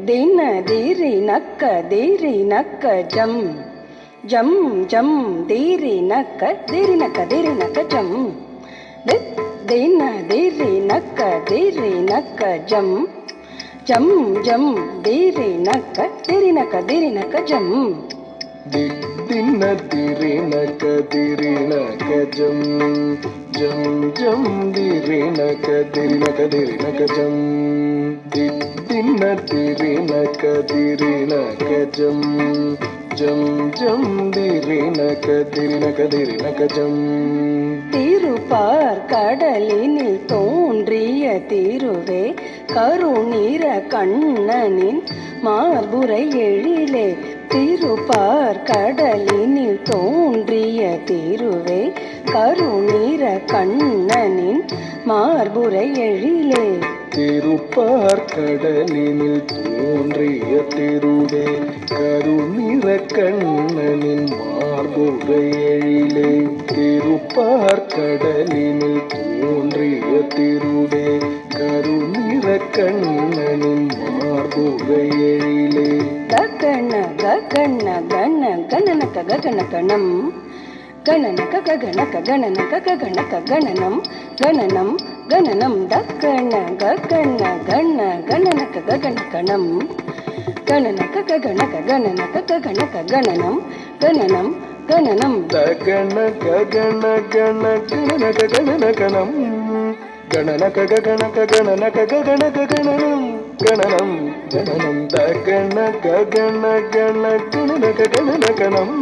ದಿನ ದಿರಿ ನಕ್ಕ ದಿರಿ ನಕ್ಕ ಜಂ ಜಂ ಜಂ ದಿರಿ ನಕ್ಕ ದಿರಿ ನಕ್ಕ ದಿರಿ ನಕ್ಕ ಜಂ ದಿನ ದಿರಿ ನಕ್ಕ ದಿರಿ ನಕ್ಕ ಜಂ ಜಂ ಜಂ ದಿರಿ ನಕ್ಕ ದಿರಿ ನಕ್ಕ ದಿರಿ ನಕ್ಕ ಜಂ ದಿನ ದಿರಿ ನಕ ದಿರಿ ನಕ ಜಂ ಜಂ ಜಂ ದಿರಿ ನಕ ದಿರಿ ನಕ ದಿರಿ ನಕ ಜಂ ದಿನ ದಿರಿ ನಕ ದಿರಿ ನಕ ಜಂ ಜಂ ಜಂ ದಿರಿ ನಕ ದಿರಿ ನಕ ದಿರಿ நக ஜம். திருப்பார் கடலினில் தோன்றிய திருவே கருநீர கண்ணனின் மார்புரை எழிலே. திருப்பார் கடலினில் தோன்றிய திருவே கருநீர கண்ணனின் மார்புரை எழிலே. திருப்பார் கடலினில் தோன்றிய திருவே கருநீர கண்ணனின் மார்புரை எழிலே. திருப்பார் கடலினில் தோன்றிய திருவே கருநீர கண்ணனின் மார்புரை எழிலே. ககன ககன கன கணனக ககனகணம் கணனக ககனக கணனக ககனக கணனம் கணனம் கணனம் தக்கன ககன கண கணனக ககனகணம் கணனக ககனக கணனக ககனக கணனம் கணனம் கணனம் தகன ககன கண கணனக கணனகணம் கணனக ககனக கணனக ககனக கணனம் கணனம் கணனம் தகன ககன கண கணனக கணனகணம்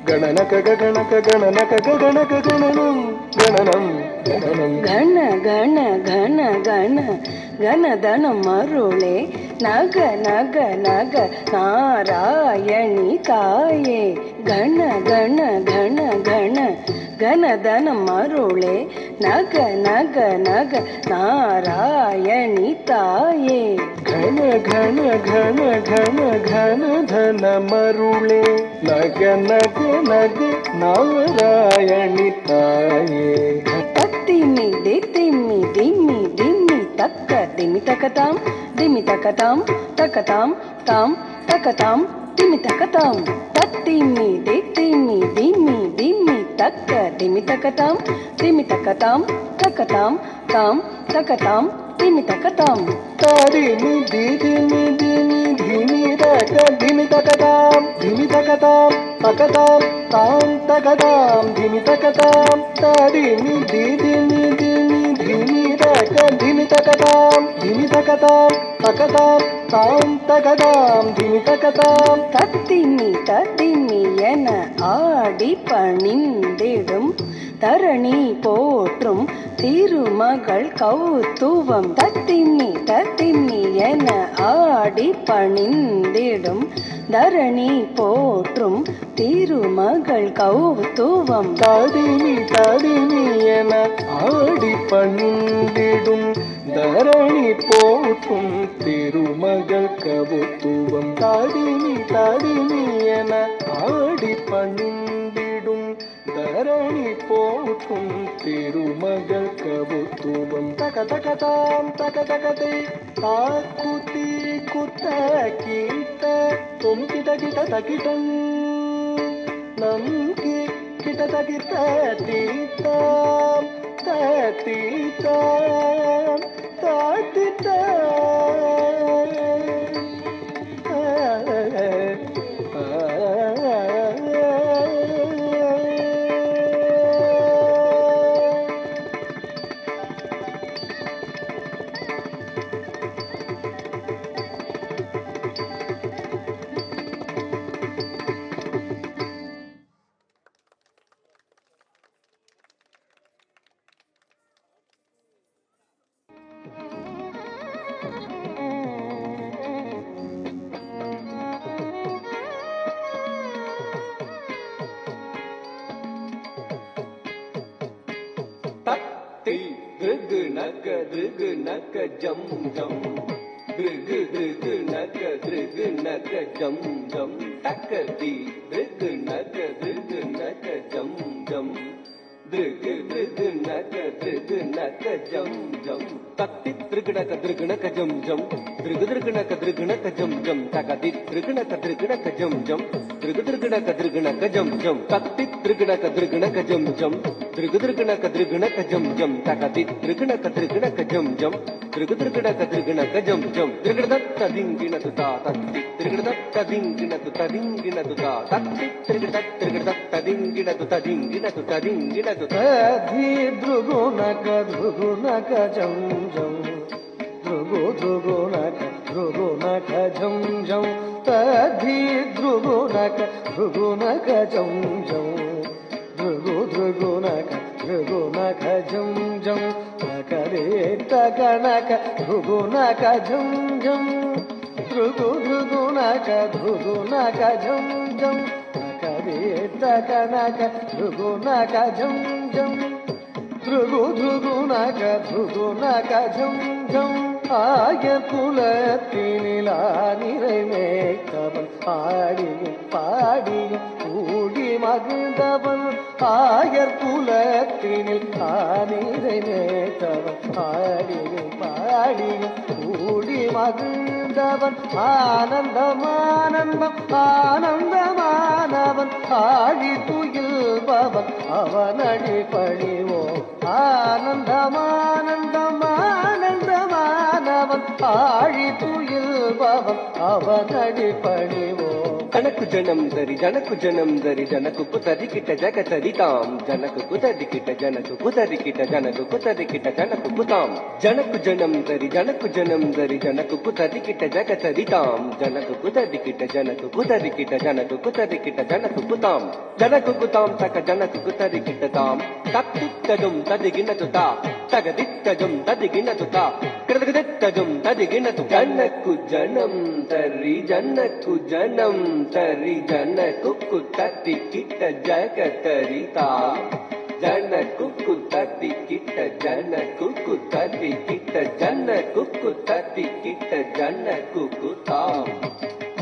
கணனக ககனக கணனக ககனக கணனம் கணனம் கணனம் கண கண கண கண கணதனம் அருளே நக நக நக நாராயணி தாயே. கண கண கண கண கணதனம் அருளே நக நக நக நாராயணி தாயே. கண கண கண கண கண தன மருளே நக நக நக நாராயணி தாயே. தத்திமி தித்திமி திம்மி திம்மி தக்க திமி தக்கதாம் திமி தக்கதாம் தக்கதாம் தாம் தக்கதாம் திமி தக்கதாம். தத்திமி தித்திமி திம்மி திம்மி தக்க திமி தக்கதாம் திமி தக்கதாம் தக்கதாம் தாம் தக்கதாம் திமி தக்கதாம். தாரிமி திமி திமி திமி தக்க திமி தக்கதாம் திமி தக்கதாம் தக்கதாம் தாம் தக்கதாம் திமி தக்கதாம். தாரிமி திமி திமி திமி தக்க திமி தக்கதாம் திமி தக்கதாம் தக்கதாம் தாம் தக்கதாம் திமி தக்கதாம். தத்திமி தத்திமி என ஆடி பணிந்திடும் தரணி போற்றும் திருமகள் கௌத்துவம். தத்திமி தத்திமி என ஆடி பணிந்திடும் தரணி போற்றும் திருமகள் கௌத்துவம். தடிமி தடிமி என ஆடி பணிந்திடும் தரணி போற்றும் திருமகள் கவுத்துவம். தடிமி தடிமி என ஆடி பணிந்திடும் தரணி போற்றும் திருமகள் கவுத்துவம். தக தகதாம் தக தகதை தாக்குத்தி குத்த கீட்ட தொம் கிட்ட கிட்ட தகிட்டம் நம் கிட்ட தகிட்ட தீத்தாம் தீத்தாம் திருகு நக ஜம் ஜம் திருகு திருகு நக திருகு நக ஜம் ஜம் தக்கதி திருகு நக ஜம் ஜம் திருகு திருகு நக ஜம் ஜம் தத்தி திருகுணக திருகுணக ஜம் ஜம் திருகுணக திருகுணக ஜம் ஜம் தகதி திருகுணக திருகுணக ஜம் ஜம் திருகுணக திருகுணக ஜம் ஜம் தத்தி திருகுணக திருகுணக ஜம் ஜம் திருகுணக திருகுணக ஜம் ஜம் தகதி திருகுணக திருகுணக ஜம் ஜம் திருகுணக திருகுணக ஜம் ஜம் திருகுணத திங்கினது தா தத்தி திருகுணத திங்கினது ததிங்கினது தா தத்தி திருகுணத ததிங்கினது ததிங்கினது ததிங்கினது ததி திருகுணக திருகுணக ஜம் ஜம் திருகுணக திருகுணக ஜம் ஜம் ததி திருகுணக திருகுணக ஜம் ஜம் திருகுணக திருகுணக ஜம் ஜம் தகரே தகணக திருகுணக ஜம் ஜம் திருகுணக திருகுணக ஜம் ஜம் தகரே தகணக திருகுணக ஜம் ஜம் திருகுணக திருகுணக ஜம் ஜம் ஆய குலத்தினிலா நிறைவேற்றவன் பாடியும் பாடியும் கூடி மகிழ்ந்தவன் ஆயர் குலத்தினில் நிறைவேற்றவன் பாடியும் பாடியும் கூடி மகிழ்ந்தவன் ஆனந்தமானந்தம் ஆனந்தமானவன் ஆழி துயில்பவன் அவனடி பணிவோம் ஆனந்தமானந்தம் ஆனந்தமானவன் ஆழி துயில்பவன் அவனடி பணிவோம் ಜನಕು ಜನಂ ದರಿ ಜನಕು ಕುತರಿ ಕಿಟ ಜಗ ತರಿತಾಂ ಜನಕು ಕುತರಿ ಕಿಟ ಜನಕು ಕುತರಿ ಕಿಟ ಜನಕು ಕುತರಿ ಕಿಟ ಜನಕು ಕುತಾಂ ಜನಕು ಜನಂ ದರಿ ಜನಕು ಕುತರಿ ಕಿಟ ಜಗ ತರಿತಾಂ ಜನಕು ಕುತರಿ ಕಿಟ ಜನಕು ಕುತರಿ ಕಿಟ ಜನಕು ಕುತರಿ ಕಿಟ ಜನಕು ಕುತಾಂ ತಕ ಜನಕು ಕುತರಿ ಕಿಟ ತಾಂ ತತ್ತಿತ್ತಜಂ ತದಿಗಿನತು ತಾ ತಗದಿತ್ತಜಂ ತದಿಗಿನತು ತಾ ಕೃತಗದಿತ್ತಜಂ ತದಿಗಿನತು ಜನಕು ಜನಂ ದರಿ ಜನಕು ಜನಂ ತರಿ ಜನಕು ಕುತರಿ ಕಿಟ ಜಗ ತರಿತಾ ಜನಕು ಕುತರಿ ಕಿಟ ಜನಕು ಕುತರಿ ಕಿಟ ಜನಕು ಕುತರಿ ಕಿಟ ಜನಕು ಕುತಾಂ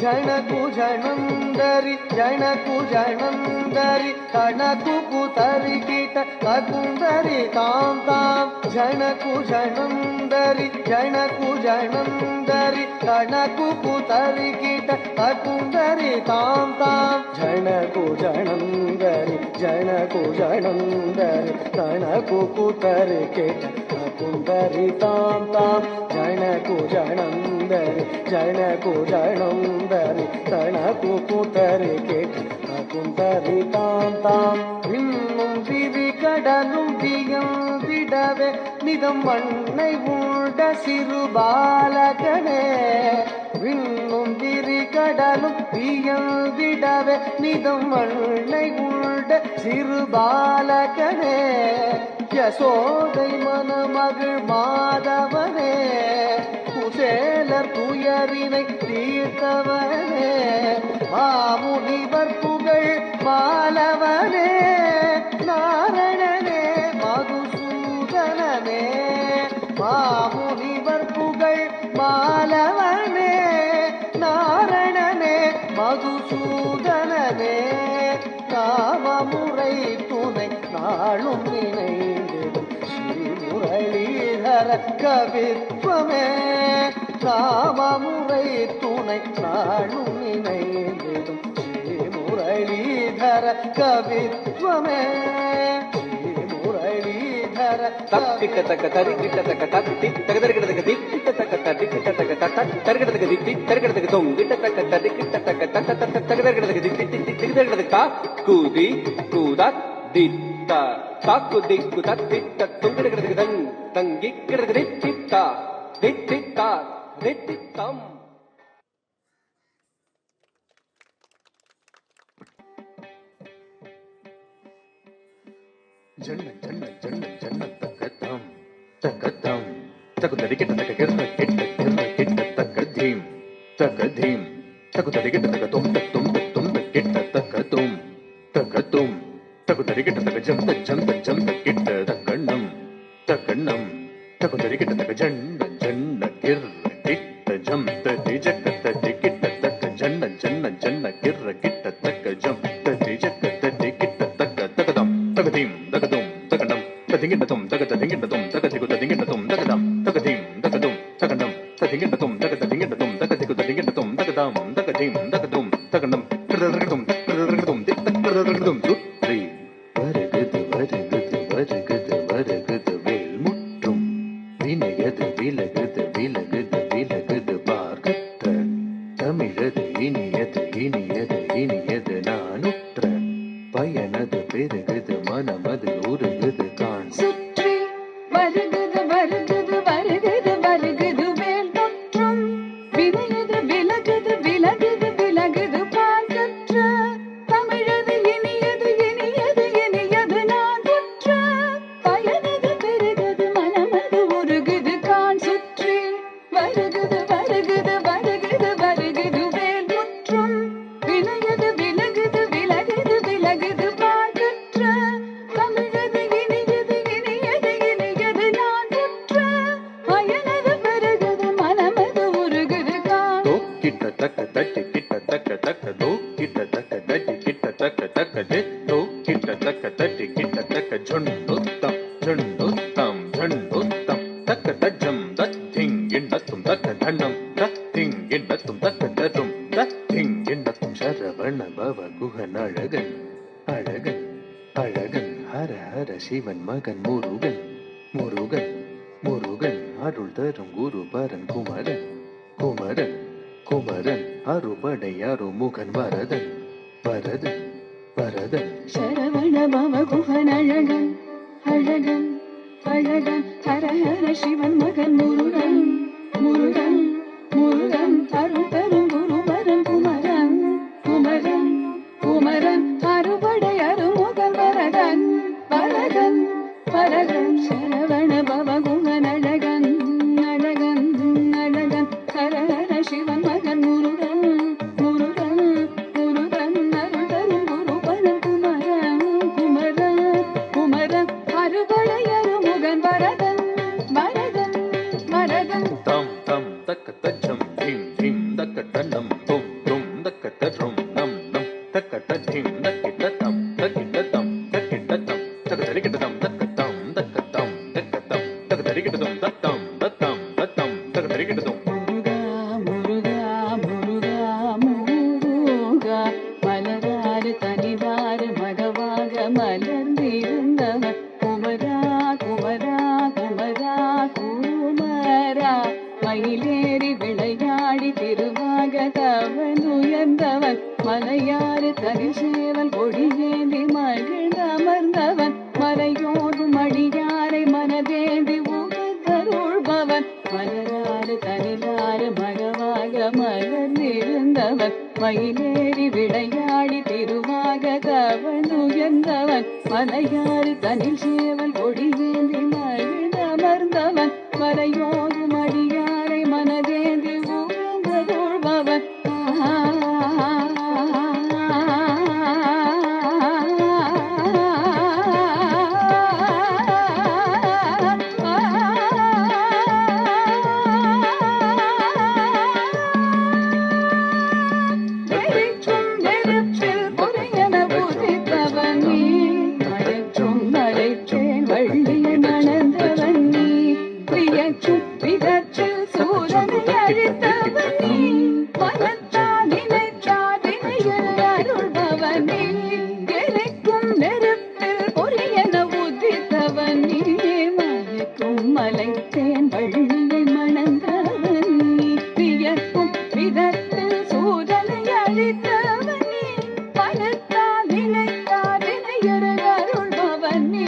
ಜನಕು ಜನಂದರಿ ಜನಕು ಜನಂದರಿ ಕಣಕು ಕುತರಿ ಕಿಟ ಕಕುಂದರಿ ತಾಂ ತಾಂ ಜನಕು ಜನಂದರಿ ಜನಕು ಜನಂದರಿ ಕಣಕು ಕುತರಿ ಕಿಟ ಕಕುಂದರಿ ತಾಂ ತಾಂ ಜನಕು ಜನಂದರಿ ಜನಕು ಜನಂದರಿ ಕಣಕು ಕುತರಿ ಕಿಟ ಕಕುಂದರಿ ತಾಂ ತಾಂ ಜನಕು ಜನಂದರಿ ಜನಕು ಜನಂದರಿ கணக்கு கூத்தரி கேட்டு குந்தரி தாம் தாம் இன்னும் விரி கடலும் வியந்திடவே நிதம் மண்ணை உண்ட சிறு பாலகனே விண்ணும் விரி கடலும் வியந்திடவே நிதம் மண்ணை உண்ட சிறு பாலகனே யசோதை மணமகள் மாதவனே குசேலர் துயரினை தீர்த்தவனே மாமுனிவர் புகழ் மாலவனே நாரணனே மதுசூதனனே மாமுனிவர் புகழ் மாலவனே நாரணனே மதுசூதனனே காமமுறை துணை நாளும் நினைந்திடும் ஸ்ரீமுரளீதர கவித்வமே காமமுறை துணை நாளும் நினைந்திடும் ஸ்ரீமுரளீதர கவித்வமே ஸ்ரீமுரளீதர தக்கிட்ட தக்க தரிக்கிட்ட தக்க தத்தி தகதரிக்கிட்ட திக்கிட்ட தக்க தரிக்கிட்ட தக்க தரிக்கிட்ட திக்கி தரிக்கிட்ட தொங்கிட்ட தக்க தரிக்கிட்ட தக்க தத்த தகதரிக்கிட்ட திக்கி திகதரிக்கிட்ட கா கூதி கூதா தித்த தாக்கு திக்கு தத்திட்ட தொங்கிட்ட தன் தங்கிக்கிட்ட தித்தித்தா தித்தித்தா தித்தித்தம் ஜன்ன ஜன்ன ஜன்ன ஜன்ன தக்கதம் தக்கதம் தகுதரிக்கிட்ட தக்க கிர்ர கிட்ட தக்கதீம் தக்கதீம் தகுதரிக்கிட்ட தக்க தொந்த தொந்த தொந்த கிட்ட தக்கதும் தக்கதும் தகுதரிக்கிட்ட தக்க ஜந்த ஜந்த ஜந்த கிட்ட தக்கண்ணம் தக்கண்ணம் தகுதரிக்கிட்ட தக்க ஜன்ன ஜன்ன கிர்ர கிட்ட ஜந்த திஜக்கத்த திக்கிட்ட தக்க ஜன்ன ஜன்ன ஜன்ன கிர்ர கிட்ட தக்க ஜந்த திஜக்கத்த திக்கிட்ட தக்க தக்கதம் தகதீம் தகதும் தகடம் ததிங்கிட்டதும் தகதிங்கிட்டதும் தகதிகுததிங்கிட்டதும் தகதம் தகதீம் தகதும் ததிங்கடதும் தக ததிங்கடதும் தக திகு ததிங்கடதும் தகதாம் தகதிம் தகதும் தகனம் கிரதரகதும் கிரதரகதும் திக்தரகதும் சுற்றி வருகுது வருகுது வருகுது வருகுது வேல் முற்றும் வினையது விலகுது விலகுது விலகுது பார்க்கற்ற தமிழது இனியது இனியது இனியது நானுற்ற பயனது பெருகுது மனமது உருகுது காண் சுற்றி வருகுது வருகுது வருகுது வருகுது வேல் முற்றும் வினையது விலகுது விலகுது விலகுது பார்க்கற்ற தமிழது இனியது இனியது இனியது நான் உற்ற பயனது பெருகுது மனமது உருகுது காண் சுற்றி வருகுது வருகுது வருகுது வருகுது வேல் முற்றும் வினையது விலகுது விலகுது விலகுது பார்க்கற்ற தமிழது இனியது இனியது இனியது நான் உற்ற பயனது பெருகுது மனமது உருகுது காண் தோ கிட்ட தக்க தட்டி கிட்ட தக்க தக்க தோ கிட்ட தக்க தட்டி கிட்ட தக்க தக்க தே தோ கிட்ட தக்க தட்டி கிட்ட தக்க ஜொண்டுத்தம் ஜொண்டுத்தம் ஜொண்டுத்தம் தக்க தஜம் தத்திங் எண்ணத்தும் தக்க தண்டம் தத்திங் எண்ணத்தும் தக்க தரும் தத்திங் எண்ணத்தும் சரவண பவ குகன் அழகன் அழகன் அழகன் ஹர ஹர சிவன் மகன் முருகன் முருகன் முருகன் அருள் தரும் குரு பரன் குமரன் குமரன் குமரன் அறுபடை அருமுகன் வரதன் வரதன் வரதன் சரவண பவ குகன் அழகன் அழகன் அழகன் ஹர ஹர சிவன் மகன் முருகன் முருகன் முருகன் அருள் தரும் குருபரன் குமரன் குமரன் குமரன் அறுபடை அருமுகன் வரதன் வரதன் வரதன் சரவண பவ குகன் அழகன் அழகன் அழகன் ஹர ஹர சிவன் மகன் முருகன் முருகன் முருகன் அருள் தரும் குருபரன் குமரன் குமரன் குமரன் அறுபடை அருமுகன் வரதன் வரதன் வரதன் தம் தம் தக்க தஜம் திம் திம் தக்க தண்டம் தும் தும் தக்க தரும் நம் நம் தக்க தத்திம் தக்கிட்ட தம் தக்கிட்ட தம் தக்கிட்ட தம் தக்க தரிக்கிட்ட தம் தக்க தம் தக்க தம் தக்க தம் தக்க தரிக்கிட்ட தம் தத்தம் தத்தம் தத்தம் தக்க தரிக்கிட்ட தம் முருகா முருகா முருகா முருகா மலராறு தனிவாறு மகவாக மலர்ந்திருந்தவன் குமரா குமரா குமரா குமரா மயிலேறி விளையாடி திருவாக தவன் உயர்ந்தவன் மலையாறு தனிசேவல் கொடியேந்தி மகிழ் அமர்ந்தவன் மலையோடும் அடியாரை மனதேந்தி உகந்தருள்பவன் மலராறு தனிலாறு மகவாக மலர்ந்திருந்தவன் மயிலேறி விளையாடி திருவாக தவன் உயர்ந்தவன் மலையாறு தனில் சேவல் கொடியேந்தி மகிழ் அமர்ந்தவன் மலையோடும் அடியாரை மனதேந்தி உகந்தருள்பவன் மலைத்தேன் வள்ளியை மணந்தவன் நீ வியக்கும் விதத்தில் சூரனை அழித்தவன் நீ பணத்தால் நினைத்தால் இணையரு அருள்பவன் நீ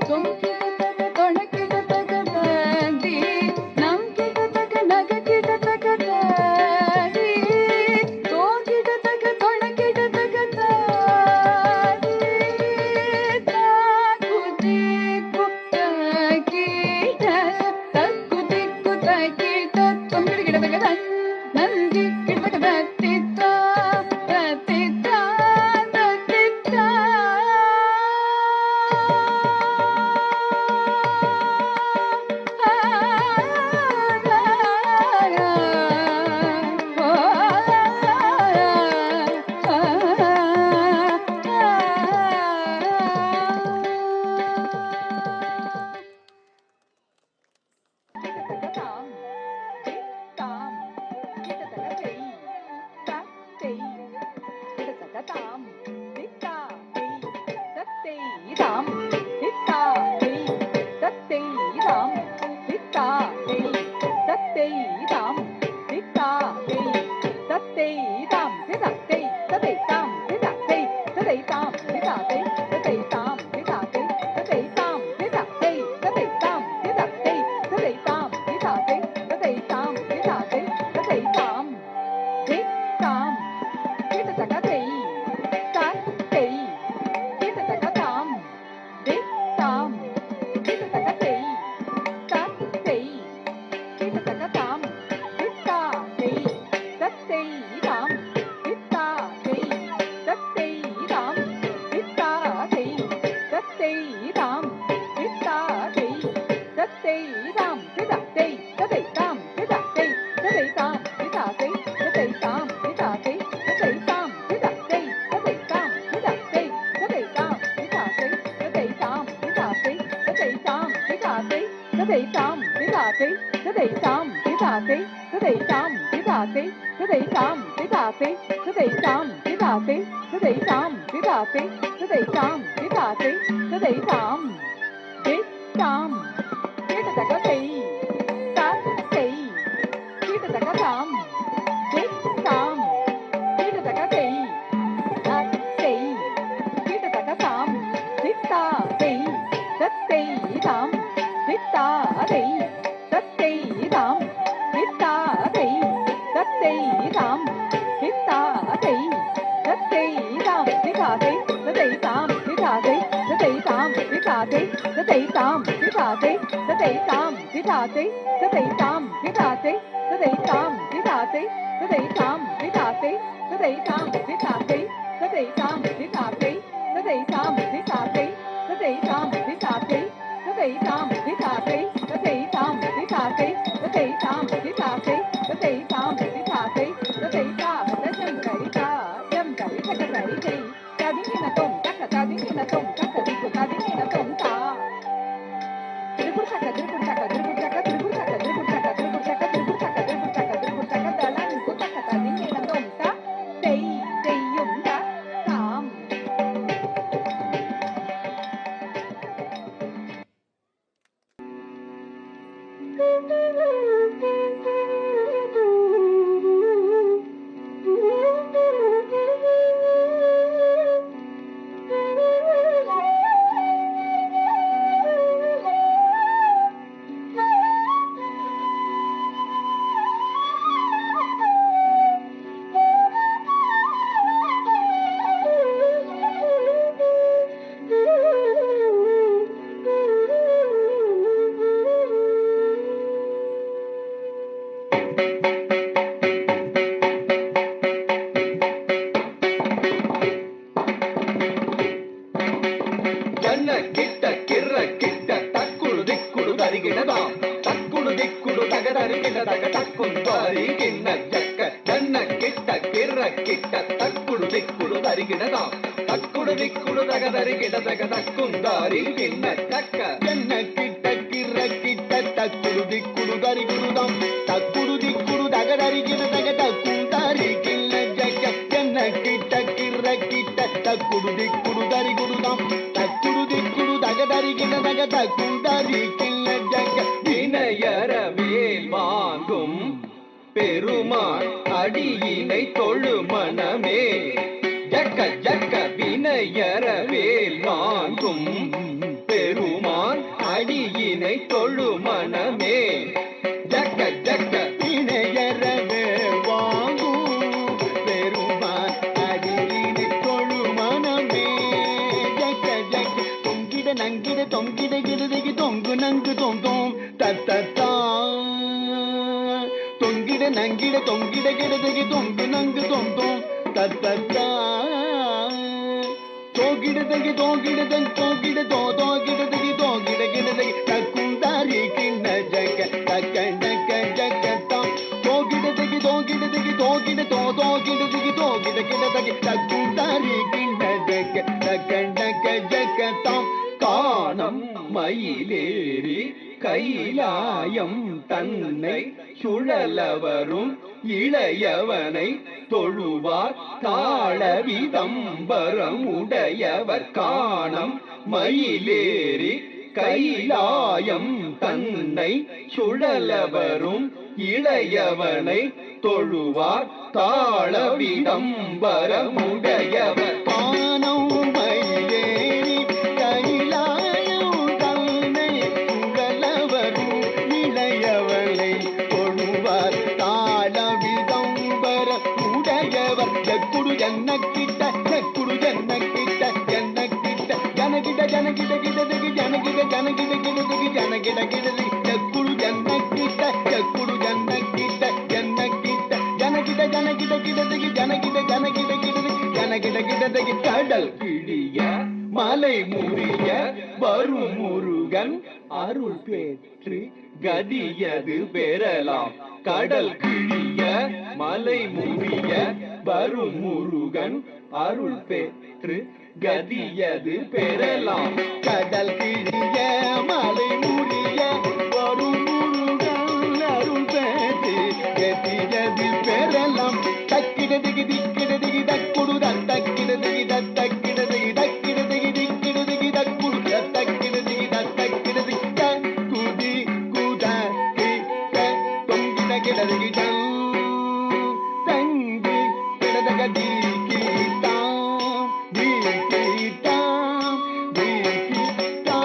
தொங்கிடத்தக தொணக்கிடத்தக தந்தி நம் கிடத்தக நக கிடத்தக தந்தி தோங்கிடத்தக தொணக்கிடத்தக தந்தி தாக்குதி குப்த கீட தக்குதி தாம் தித்தா தெய் தத்தை தாம் தித்தா தெய் தத்தை தாம் திதத்தை ததை தாம் திதத்தை ததை தாம் திதத்தை ததை தாம் திதத்தை ததை தாம் திதத்தை ததை தாம் திதத்தை ததை தாம் திதத்தை ததை தாம் திதத்தை ததை தாம் தித்தாம் திததகதை தத்தை திததகதாம் தித்தாம் திததகதை தத்தை திததகதாம் தித்தாதை தத்தை தாம் தித்தாதை தத்தை தாம் தித்தாதை தத்தை தாம் தித்தாதை தத்தை தாம் திதத்தை ததை தாம் திதத்தை ததை தாம் திதத்தை ததை தாம் திதத்தை ததை தாம் திதத்தை ததை தாம் திதத்தை ததை தாம் திதத்தை ததை தாம் திதத்தை ததை தாம் திதத்தை ததை தாம் திதத்தை ததை தாம் திதத்தை ததை தாம் திதத்தை ததை தாம் திதத்தை ததை தாம் திதத்தை ததை தாம் திதத்தை ததை தாம் திதத்தை ததை தாம் தித்தாம் திததகதை தத்தை திததகதாம் தித்தாம் திததகதை தத்தை திததகதாம் தித்தாதை தத்தை தாம் தித்தாதை தத்தை தாம் தித்தாதை தத்தை தாம் தித்தாதை தத்தை தாம் திதாதை ததை தாம் திதாதை ததை தாம் திதாதை ததை தாம் திதாதை ததை தாம் திதாதை ததை தாம் திதாதை ததை தாம் திதாதை ததை தாம் திதாதை ததை தாம் திதாதை ததை தாம் திதாதை ததை தாம் திதாதை ததை தாம் திதாதை ததை தாம் திதாதை ததை தாம் திதாதை ததை தாம் திதாதை ததை தாம் திதாதை ததை தாம் தஜம் கரிதா ஜம் கரிதா கரிதை கதினின தொம் தக்க கதினின தொம் தக்க திக்கு கதினின தொம் தா திரிபுர் தக்க திரிபுர் தக்க திரிபுர் தக்க திரிபுர் தக்க திரிபுர் தக்க திரிபுர் தக்க திரிபுர் தக்க திரிபுர் தக்க திரிபுர் தக்க தலன் குத்தக்க கதினின தொம் தா தெய் தெய்யும் தா தாம் வினையறவேல் வாங்கும் பெருமான் அடியினை தொழு மனமே ஜக்க ஜக்க வினையறவேல் வாங்கும் பெருமான் அடியினை தொழு மனமே ஜக்க ஜக்க வினையறவேல் வாங்கும் பெருமான் அடியினை தொழு மனமே ஜக்க ஜக்க தொங்கிட நங்கிட தொங்கிட கிடதகி தொங்கு நங்கு தொந்தோம் தத்தத்தா தொங்கிட நங்கிட தொங்கிட கிடதகி தொங்கு நங்கு தொந்தோம் தத்தத்தா தோகிடதகி தோகிடதன் தோகிட தோகிடதகி தோகிட கிடதகி தக்குந்தாரி கிண்ண ஜக தக்க ஜக்க ஜக்கத்தாம் தோகிடதகி தோகிடதகி தோகிட தோகிடதகி தோகிட கிடதகி தக்குந்தாரி கிண்ண ஜக தக்க ஜக்க ஜக்கத்தாம் காணம் மயிலேறி கைலாயம் தன்னை சுழலவரும் இளையவனை தொழுவார் தாழ விதம்பரம் உடையவர் காணம் மயிலேறி கைலாயம் தன்னை சுழலவரும் இளையவனை தொழுவார் தாள விடம்பரமுடையவர் ஆனம் மயிலேறி கைலாயம் தன்னை சுழலவரும் இளையவனை தொழுவார் தாள விடம்பர உடையவர் ஜக்குடு ஜன்னக்கிட்ட ஜக்குடு ஜன்னக்கிட்ட ஜன்னக்கிட்ட ஜனகிட ஜனகிட கிடதுக்கு ஜனகிட ஜனகிட கிடதுக்கு ஜனகிட கிடது ஜக்குடு ஜன்னக்கிட்ட ஜக்குடு ஜன்னக்கிட்ட ஜன்னக்கிட்ட ஜனகிட ஜனகிட கிடதுக்கு ஜனகிட ஜனகிட கிடதுக்கு ஜனகிட கிடதுக்கு கடல் கிழிய மலை முறிய வரும் முருகன் அருள் பெற்று கதியது பெறலாம் கடல் கிழிய மலை முறிய வரும் முருகன் அருள் பெற்று கதியது பெறலாம் கடல் கிழிய மலை முறிய வரும் முருகன் அருள் பெற்று கதியது பெறலாம் தக்கிடதுக்கு திக்கிடதுக்கு தக்குடு தக்கிடதுக்கு தக்கிடதுக்கு தக்கிடதுக்கு திக்கிடதுக்கு தக்குடு தக்கிடதுக்கு தக்கிடதுக்கு குதி குத தொங்கிட கிடதுக்கு தங்கி கிடதக தீக்கிட்டாம் தீக்கிட்டாம் தீக்கிட்டாம்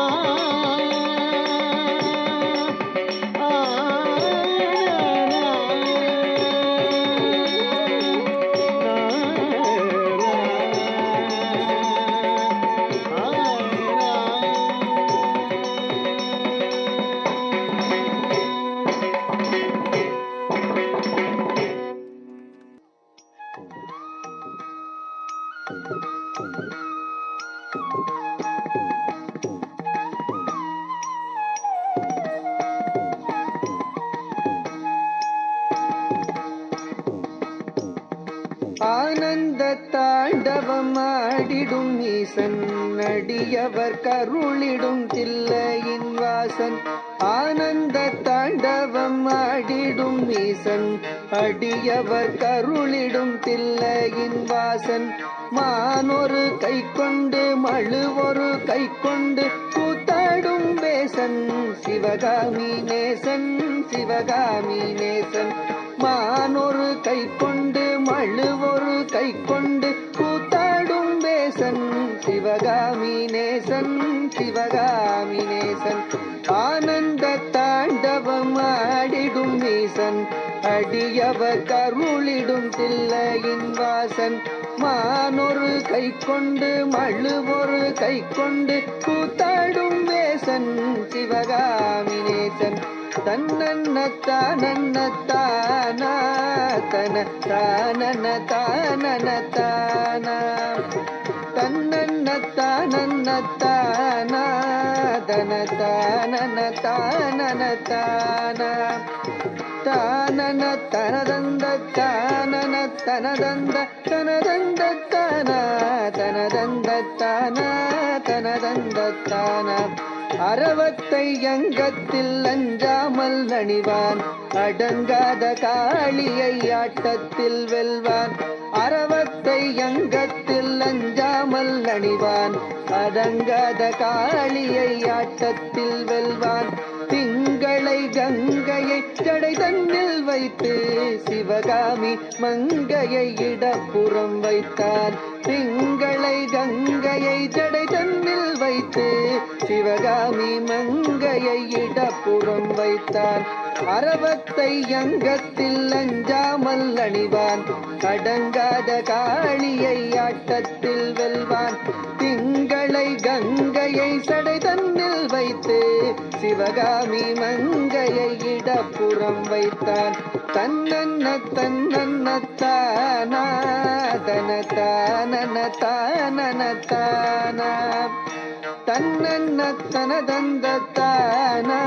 ஆனந்த தாண்டவம் ஆடிடும் ஈசன் அடியவர் கருளிடும் தில்லையின் வாசன் ஆனந்த தாண்டவம் ஆடிடும் ஈசன் அடியவர் கருளிடும் தில்லையின் வாசன் மானொரு கை கொண்டு மழுவொரு கை கொண்டு கூத்தாடும் வேசன் சிவகாமி நேசன் சிவகாமி நேசன் மானொரு கை கொண்டு மழுவொரு கை கொண்டு கூத்தாடும் வேசன் சிவகாமி நேசன் சிவகாமி நேசன் ஆனந்த தாண்டவம் ஆடிடும் ஈசன் அடியவர் கருளிடும் தில்லையின் வாசன் மானொரு கை கொண்டு மழுவொரு கை கொண்டு கூத்தாடும் வேசன் சிவகாமி நேசன் தன்னன்ன தானன்ன தானா தன தானன தானன தானா தன்னன்ன தானன்ன தானா தன தானன தானன தானா தானன தனதந்த தானன தனதந்த தனதந்த தானா தனதந்த தானா தனதந்த தானா அரவத்தை அங்கத்தில் அஞ்சாமல் அணிவான் அடங்காத காளியை ஆட்டத்தில் வெல்வான் அரவத்தை அங்கத்தில் அஞ்சாமல் அணிவான் அடங்காத காளியை ஆட்டத்தில் வெல்வான் திங்களை கங்கையை ஜடை தன்னில் வைத்து சிவகாமி மங்கையை இடப்புறம் வைத்தான் திங்களை கங்கையை ஜடை தன்னில் வைத்து சிவகாமி மங்கையை இடப்புறம் வைத்தான் அரவத்தை அங்கத்தில் அஞ்சாமல் அணிவான் அடங்காத காளியை ஆட்டத்தில் வெல்வான் திங்களை கங்கையை சடை தன்னில் வைத்து சிவகாமி மங்கையை இடப்புறம் வைத்தான் தன்னன்ன தன்னன்ன தானா தன தானன தானன தானா தன்னன்ன தனதந்த தானா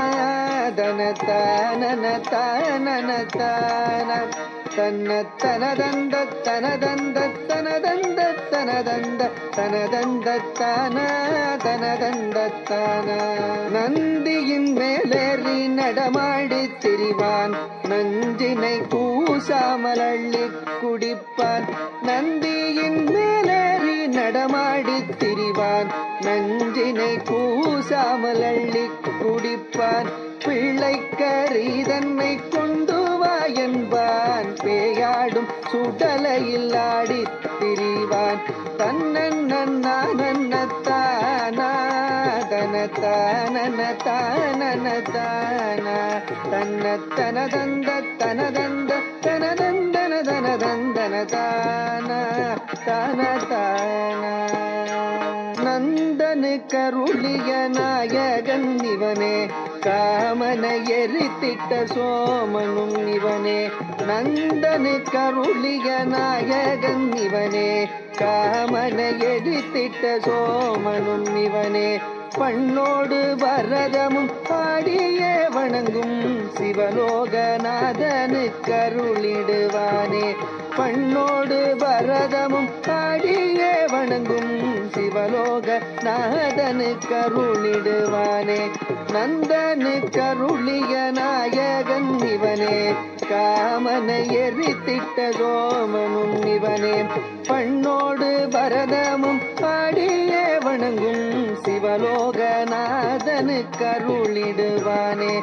தன தானன தானன தானா தன்ன தனதந்த தனதந்த தனதந்த தனதந்த தனதந்த தானா தனதந்த தானா நந்தியின் மேலேறி நடமாடி திரிவான் நஞ்சினை கூசாமல் அள்ளி குடிப்பான் நந்தியின் மேலேறி நடமாடி திரிவான் நஞ்சினை கூசாமல் அள்ளி குடிப்பான் பிள்ளைக்கரிதன்னை கொண்டு வா என்பான் பேயாடும் சுடலையில் ஆடித் திரிவான் தன்னன்னத்தானா தனத்தானத்தானத்தானா தன்னத்தனதந்த தனதந்த தனதந்தன தனதந்தன தானா தானதானா நந்தனு கருளிய நாயகன் இவனே காமனை எரித்திட்ட சோமனும் இவனே நந்தனு கருளிய நாயகன் இவனே காமனை எரித்திட்ட சோமனும் இவனே பண்ணோடு பரதமும் பாடியே வணங்கும் சிவலோகநாதனு கருளிடுவானே பண்ணோடு பரதமும் பாடியே வணங்கும் சிவலோகநாதனு கருளிடுவானே நந்தனு கருளிய நாயகன் இவனே காமனை எரித்திட்ட சோமனும் இவனே பண்ணோடு பரதமும் பாடியே வணங்கும் சிவலோகநாதனு கருளிடுவானே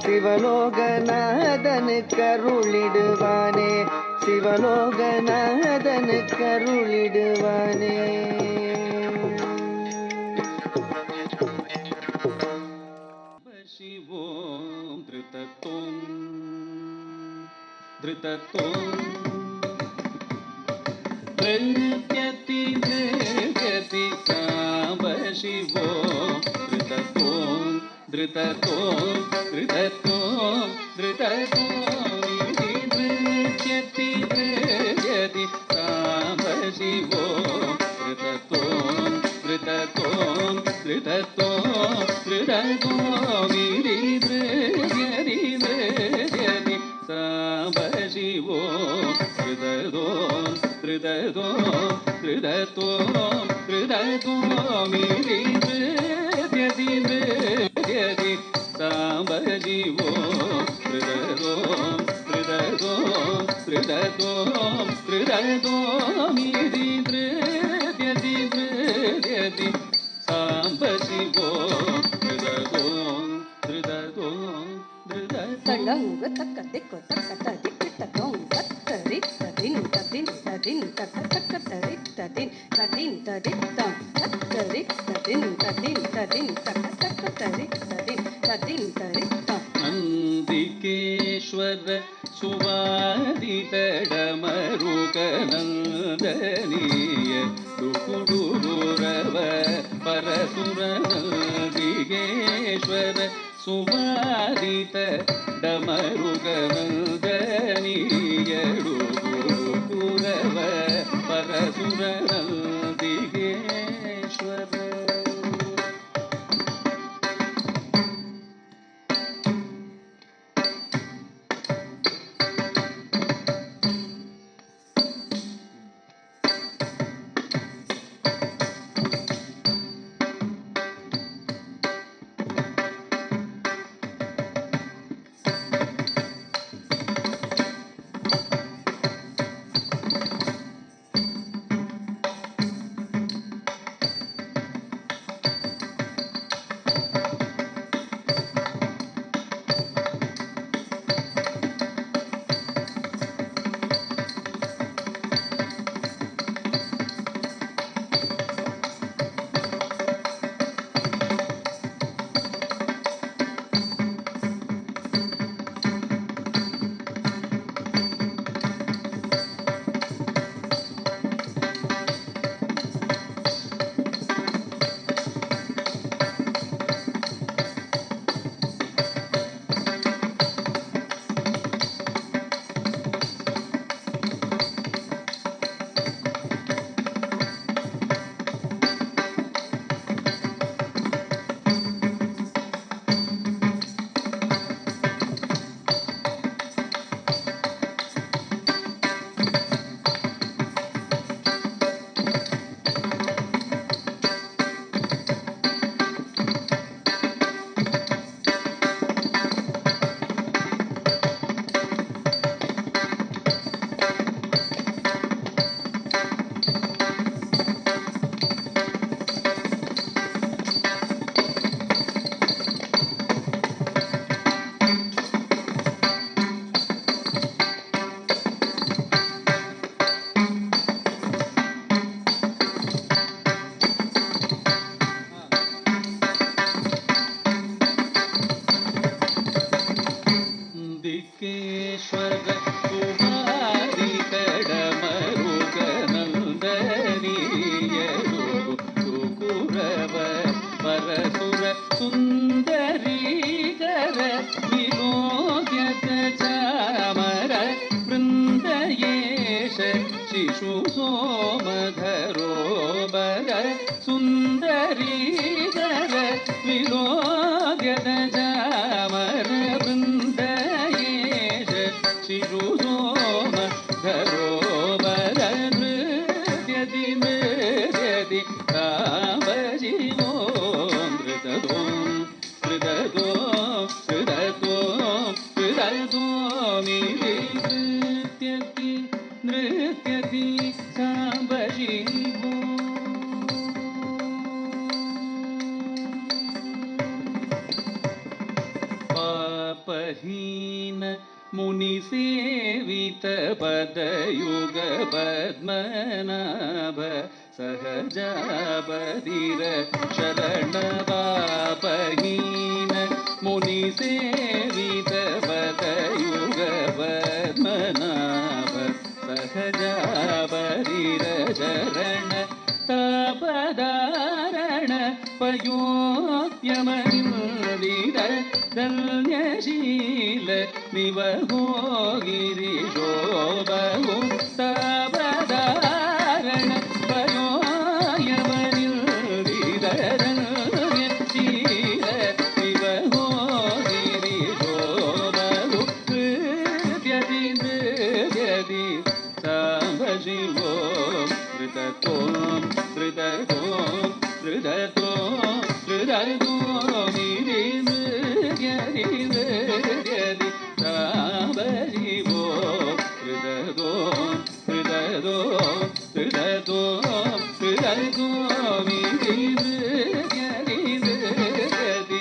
சிவலோகநாதனு கருளிடுவானே சிவலோகநாதனு கருளிடுவானே शिवों धृतत्वं नृत्यति नृत्यति साम्ब शिवो धृतत्वं नृत्यति नृत्यति साम्ब शिवो தளங்க தக்க திக்கு தக்க ததிக்கு தத்தோம் தத்தரி ததின் ததின் ததின் தக்க தக்க தரி ததின் ததின் ததித்தம் தத்தரி ததின் ததின் ததின் தக்க தக்க தரி ததின் ததின் தரித்தம் நந்திகேஸ்வர சுவாதிதடமருகநந்தனீய டுகுடுரவ பரசுர நந்திகேஸ்வர சுவாதித டமருகநந்தனீய டுகுடுரவ பரசுர நந்திகேஸ்வர तापहीन मुनिसेवित पदयुग पद्मनाभ सहजापतिर शरणवापहीन मुनिसेवित पदयुग पद्मनाभ सहजापतिर शरण तापदारण पयोद्यमनिर्दित धन्यशील निवहो गिरिशोभो तापदारण पयोद्यमनिर्दित धन्यशील निवहो गिरिशोभो कृत्यति नृत्यति साम्ब शिवो कृतत्वं कृतत्वं कृतत्वं कृतत्वं निरिमृत्यति साम्ब शिवो कृतत्वं कृतत्वं कृतत्वं कृतत्वं निरिमृत्यति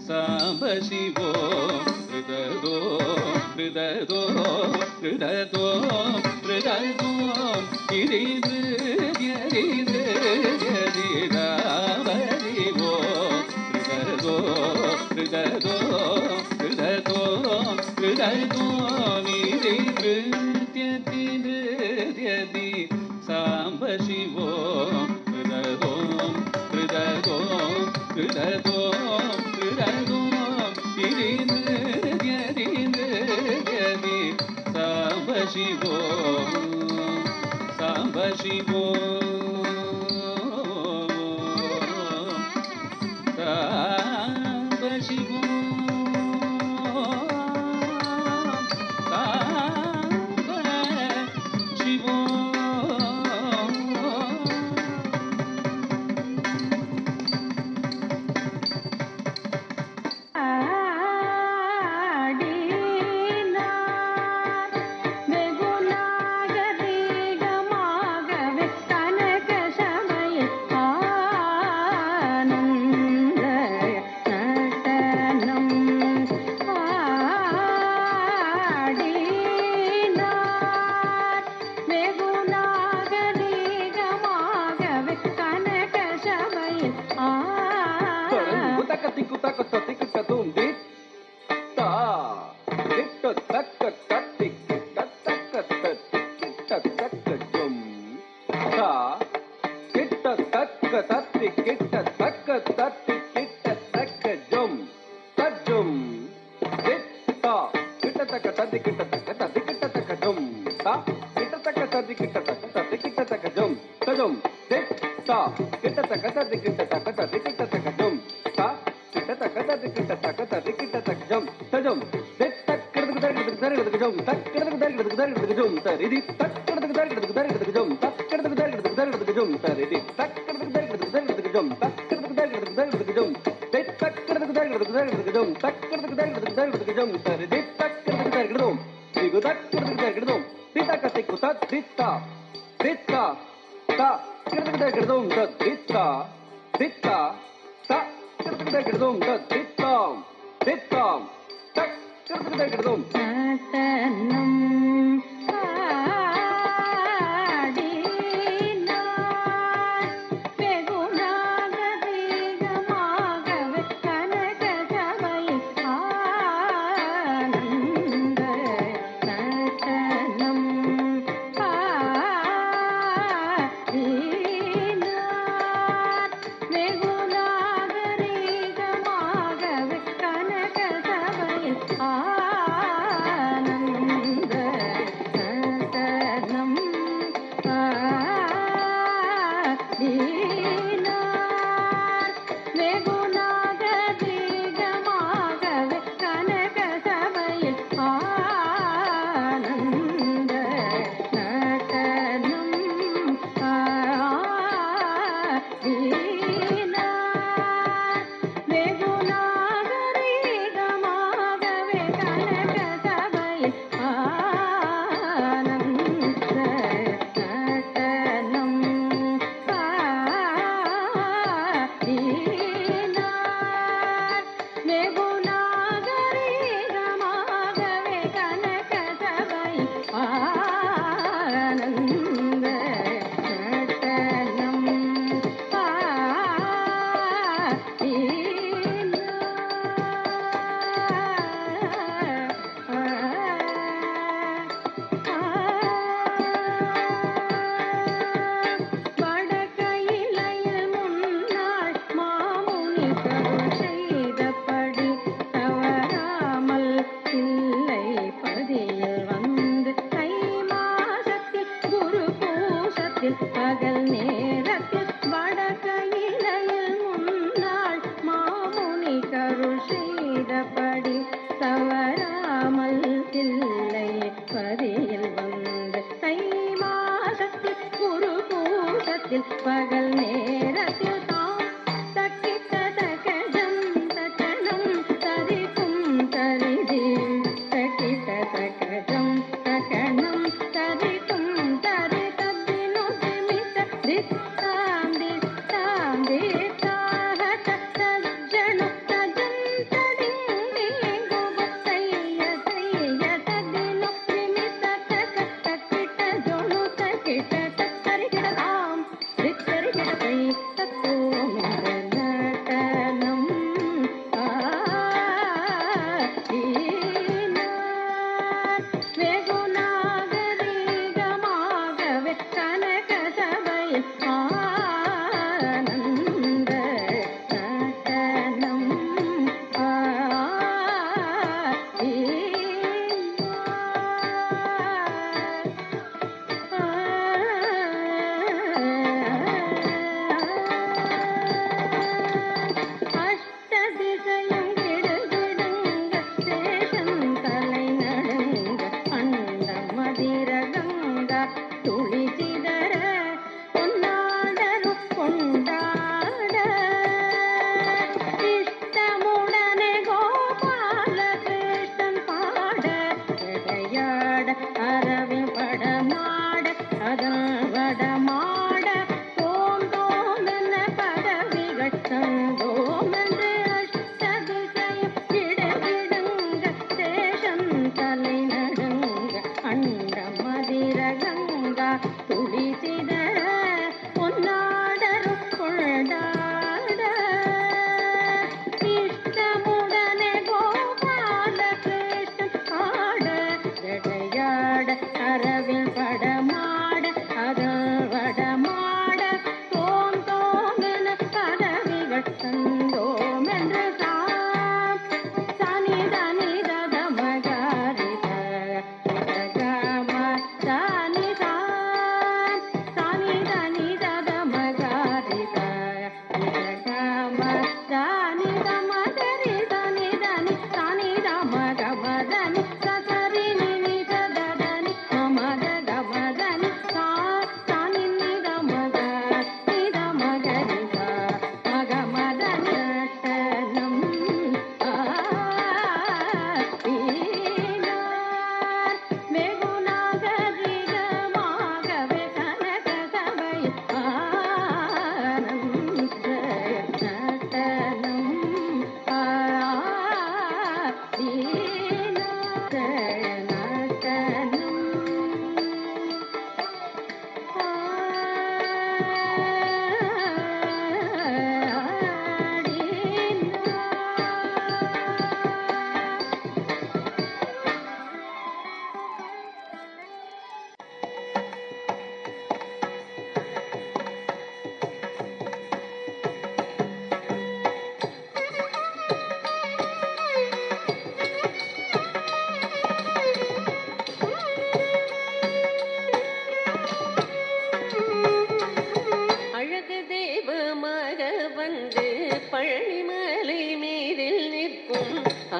साम्ब शिवो कृतत्वं कृतत्वं कृतत्वं कृतत्वं निरिमृत्यति साम्ब शिवो कृतत्वं कृतत्वं कृतत्वं निरिमृत्यति नृत्यति साम्ब शिवो कृतत्वं कृतत्वं कृतत्वं कृतत्वं निरिमृत्यति नृत्यति साम्ब शिवो साम्ब शिवो साम्ब शिवो साम्ब शिवो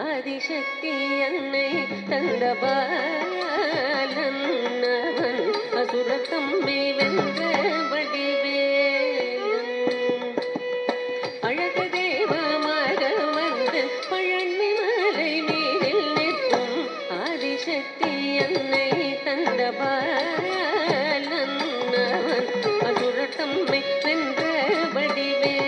ஆதிசக்தி அன்னை தந்த பாலன் அவன் அசுரத்தம்பி வென்ற வடிவேலன் அழகு தெய்வமாக வந்து பழனி மலை மீதில் நிற்கும் ஆதிசக்தி அன்னை தந்த பாலன் அவன் அசுரத்தம்பி வென்ற வடிவேலன்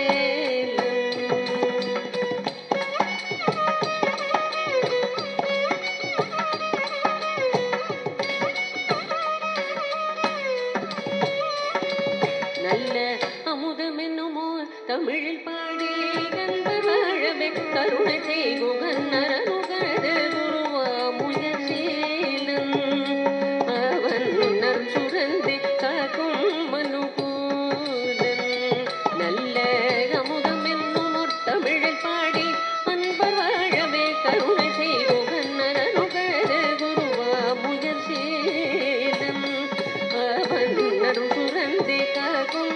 தமிழில் பாடி நண்பர் வாழவே கருணை செய்குகன் நரனுகரது குருவா முயற்சீலன் அவன் நற்சுரந்தி காக்கும் மனுகூலன் நல்ல அமுதம் என்னும் ஒரு தமிழில் பாடி அன்பர் வாழவே கருணை செய்குகன் நரனுகரது குருவா முயற்சீலன் அவன் நற்சுரந்தி காக்கும்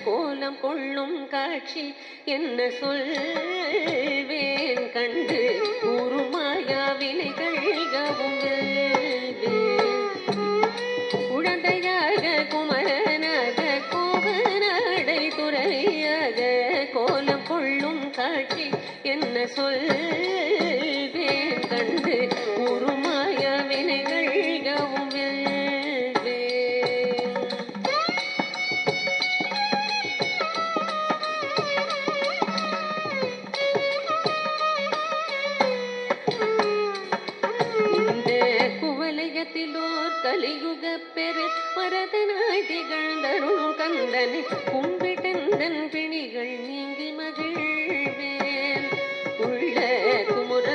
கோலம் கொள்ளும் காட்சி என்ன சொல்வேன் கண்டு கூறுமாயா வினைகள் யாவும் குழந்தையாக குமரனாக கோவனாடை துறையாக கோலம் கொள்ளும் காட்சி என்ன சொல்வேன் கண்டு கூறுமாயா வினைகள் யாவும் கலியுக பெரு பரதனாய் திகழ்ந்தருளும் கந்தனை கும்பிட்டெந்தன் பிணிகள் நீங்கி மகிழ்வேன் உள்ள குமுற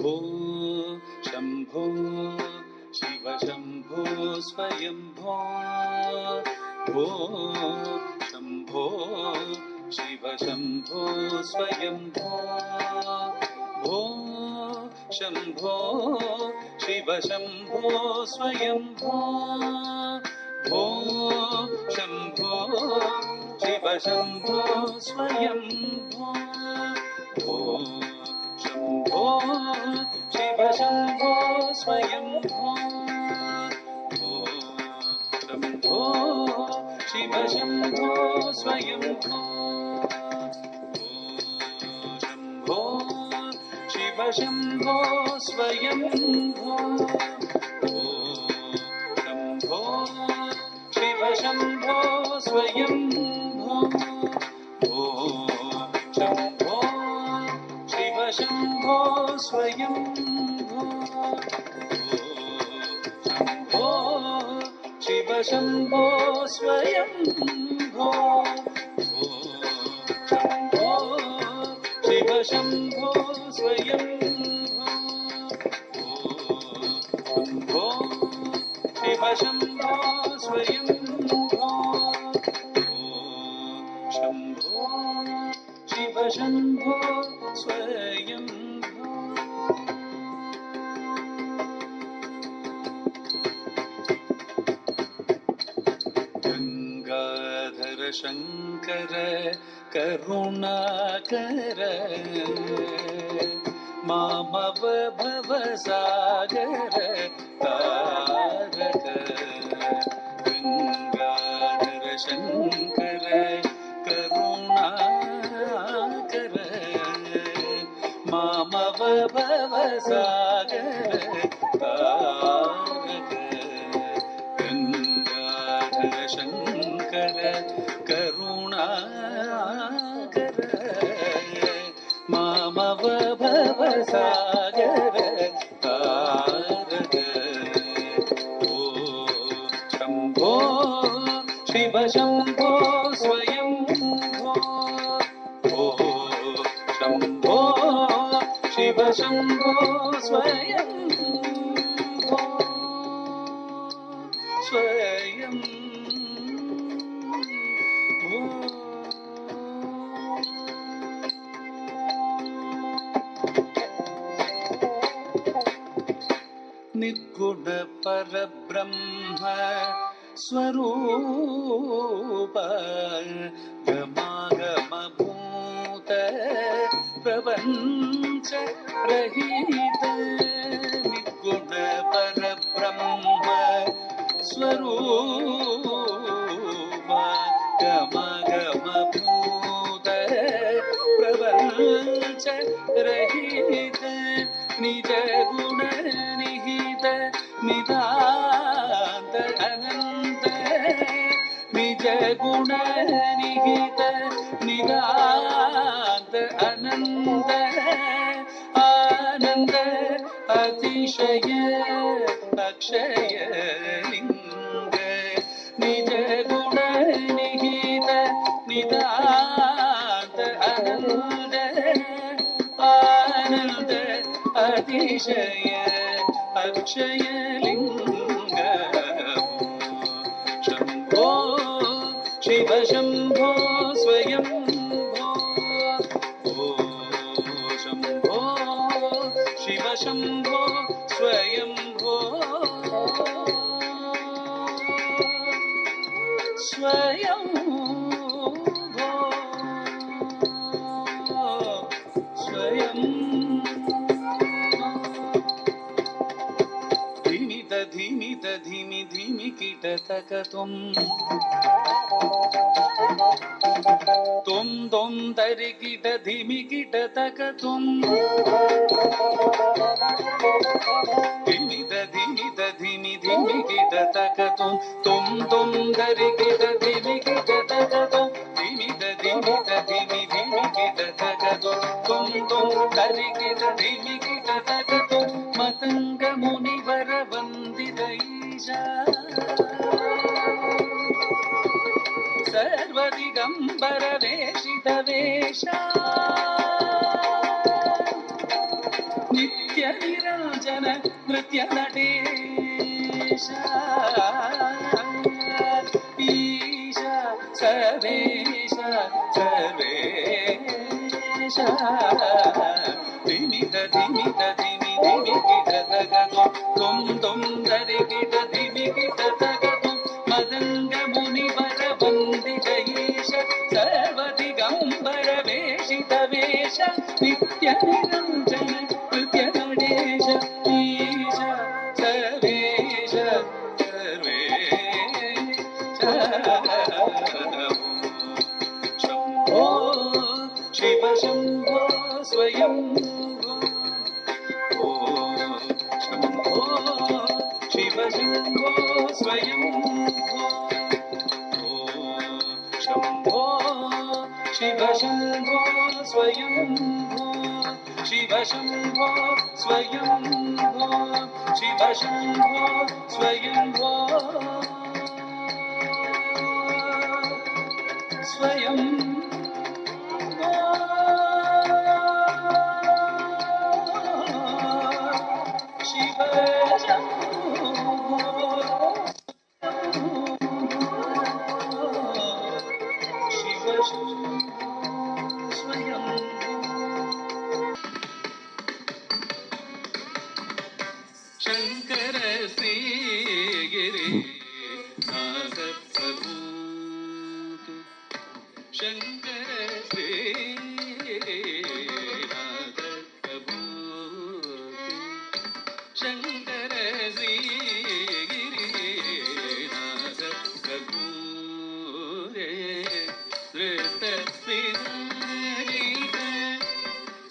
भो शम्भो शिव शम्भो स्वयंभो भो शम्भो शिव शम्भो स्वयंभो भो शम्भो शिव शम्भो स्वयंभो भो शम्भो शिव शम्भो स्वयंभो भो शम्भो शिव शम्भो स्वयंभो भो शम्भो शिव शम्भो स्वयंभो भो शम्भो शिव शम्भो स्वयंभो भो शम्भो शिव शम्भो स्वयंभो भो शम्भो शिव शम्भो स्वयंभो शम्भो शिव शम्भो स्वयंभो शम्भो शिव शम्भो स्वयंभो शम्भो शिव शम्भो स्वयंभो शम्भो शिव शम्भो स्वयंभो गंगाधर शंकर करुणाकर मामव भवसागर तारक गंगाधर शंकर करुणाकर मामव भवसागर तारक गंगाधर शंकर करुणाकर मामव भवसागर तारक ओ शम्भो शिव शम्भो स्वयंभो ओ शम्भो शिव शम्भो स्वयंभो स्वयंभो निर्गुण परब्रह्म स्वरूप गमागम भूत प्रपंच रहित निर्गुण परब्रह्म स्वरूप गमागम भूत प्रपंच रहित निज गुण निहित निदान्त अनंत निज गुण निहित निदान्त अनंत आनंद अतिशय अक्षय लिंग निज गुण निहित निदान्त अनंत आनंद अतिशय अक्षय लिंग शम्भो शिव शम्भो स्वयंभो ओ शम्भो शिव शम्भो स्वयंभो स्वयंभो धीमित धीमि धीमि कीटतक तुम तरि कीट धीमि कीटतक तुम धीमित धीमि धीमि कीटतक तुम धरि कीट धीमि कीटतक तुम धीमित धीमि धीमि कीटतक तुम धरि कीट धीमि कीटतक तुम मतंग मुनिवर वंदित ईशा सर्वदिगंबर वेशित वेशा नित्य नित्य निरञ्जन नृत्य नटेश ईश सर्वेश सर्वेश धिमित धिमित धिमि धिमि किट तगतो तुम तुम दरि किट धिमि किट तगतो मदंग मुनिवर वंदित ईश सर्वदिगंबर वेशित वेश नित्य निरंजन नृत्य नटेश ईश सर्वेश सर्वेश शंभो शिव शंभो स्वयं शंभो शिव शंभो स्वयं शंभो शिव शंभो स्वयं शिव शंभो स्वयं शिव शंभो स्वयं स्वयं शिव शिव स्वयं शंकर श्री गिरि नाथ प्रभु शंकर श्री नाथ प्रभु शंकर श्री गिरिनाथ प्रभु धृत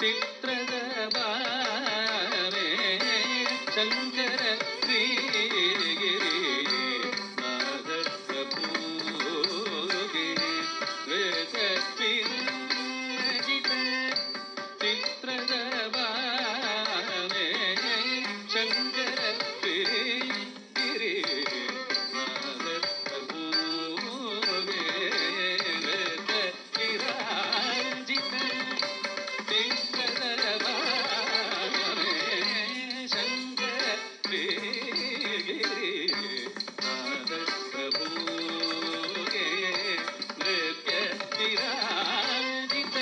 चित्ರದ ಬಾರೆ ಶಂಕರ ಶ್ರೀ ಗಿರಿನಾಥ ಪ್ರಭುಗೆ ಧೃತ ಚಿತ್ರದ ಬಾರೆ ಶಂಕರ ಶ್ರೀ ಗಿರಿನಾಥ ಪ್ರಭುಗೆ ಧೃತ ವಿರಾಜಿತ ಚಿತ್ರದ ಬಾರೆ ಶಂಕರ ಶ್ರೀ ಗಿರಿನಾಥ ಪ್ರಭುಗೆ ನೃತ್ಯ ವಿರಾಜಿತ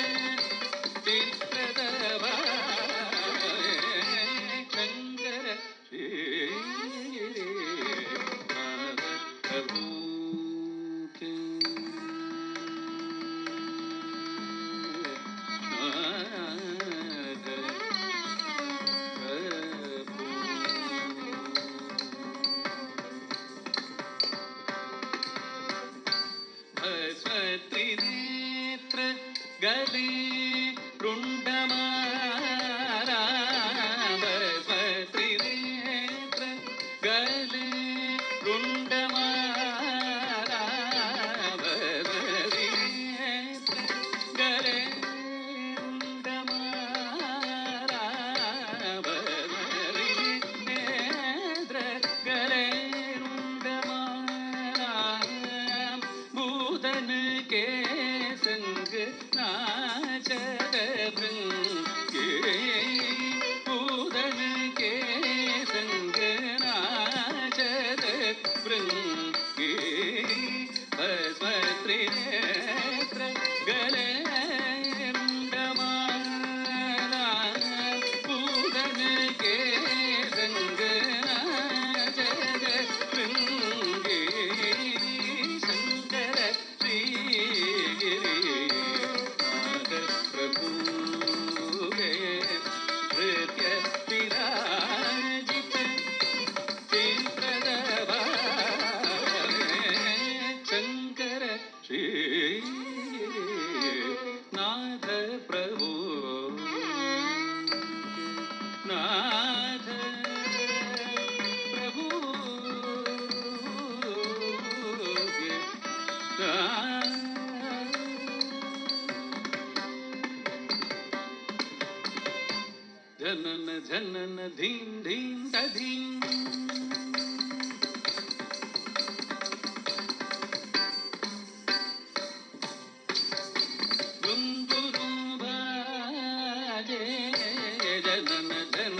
ಚಿತ್ರದ ಬಾರೆ ಶಂಕರ ಶ್ರೀ ಗಿರಿನಾಥ ಪ್ರಭುಗೆ त्रिनेत्र गले रुण्डमाला त्रिनेत्र गले रुण्डमाला त्रिनेत्र गले रुण्डमाला त्रिनेत्र गले रुण्डमाला भूतन के संग नाचत भृंगे भूतन के संग नाचत भृंगे भस्म त्रिनेत्र गले रुण्डमाला भूतन के संग नाचत भृंगे शंकर श्री गिरिनाथ प्रभुगे नृत्य विराजित चित्ರದ ಬಾರೆ ಶಂಕರ ಶ್ರೀ ನಾಥ ಪ್ರಭು ನಾಥ ಪ್ರಭು जनन जनन धीं धीं दधीं गुंगुरु बाजे जनन जन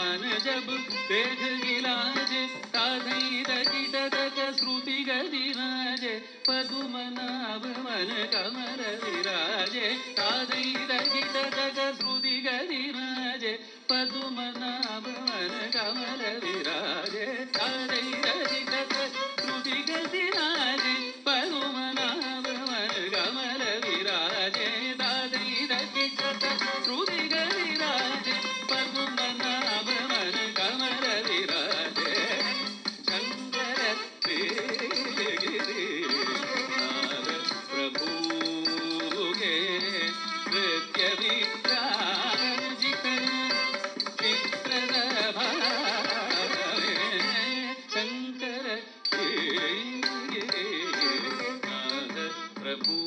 मन जब देख गिलाजे ताधैर कीटतक श्रुति गदिराजे पदुमनाभ मन कमल विराजे ताधैर कीटतक श्रुति गदिराजे पदुमनाभ मन कमल विराजे ताधैर कीटतक श्रुति गदिराजे पदुमनाभ मन कमल विराजे ताधैर कीटतक श्रुति गदिराजे पदुमनाभ मन कमल विराजे शंकर गिरिनाथ प्रभु के नृत्य विराजित चित्रभावे शंकर गिरिनाथ प्रभु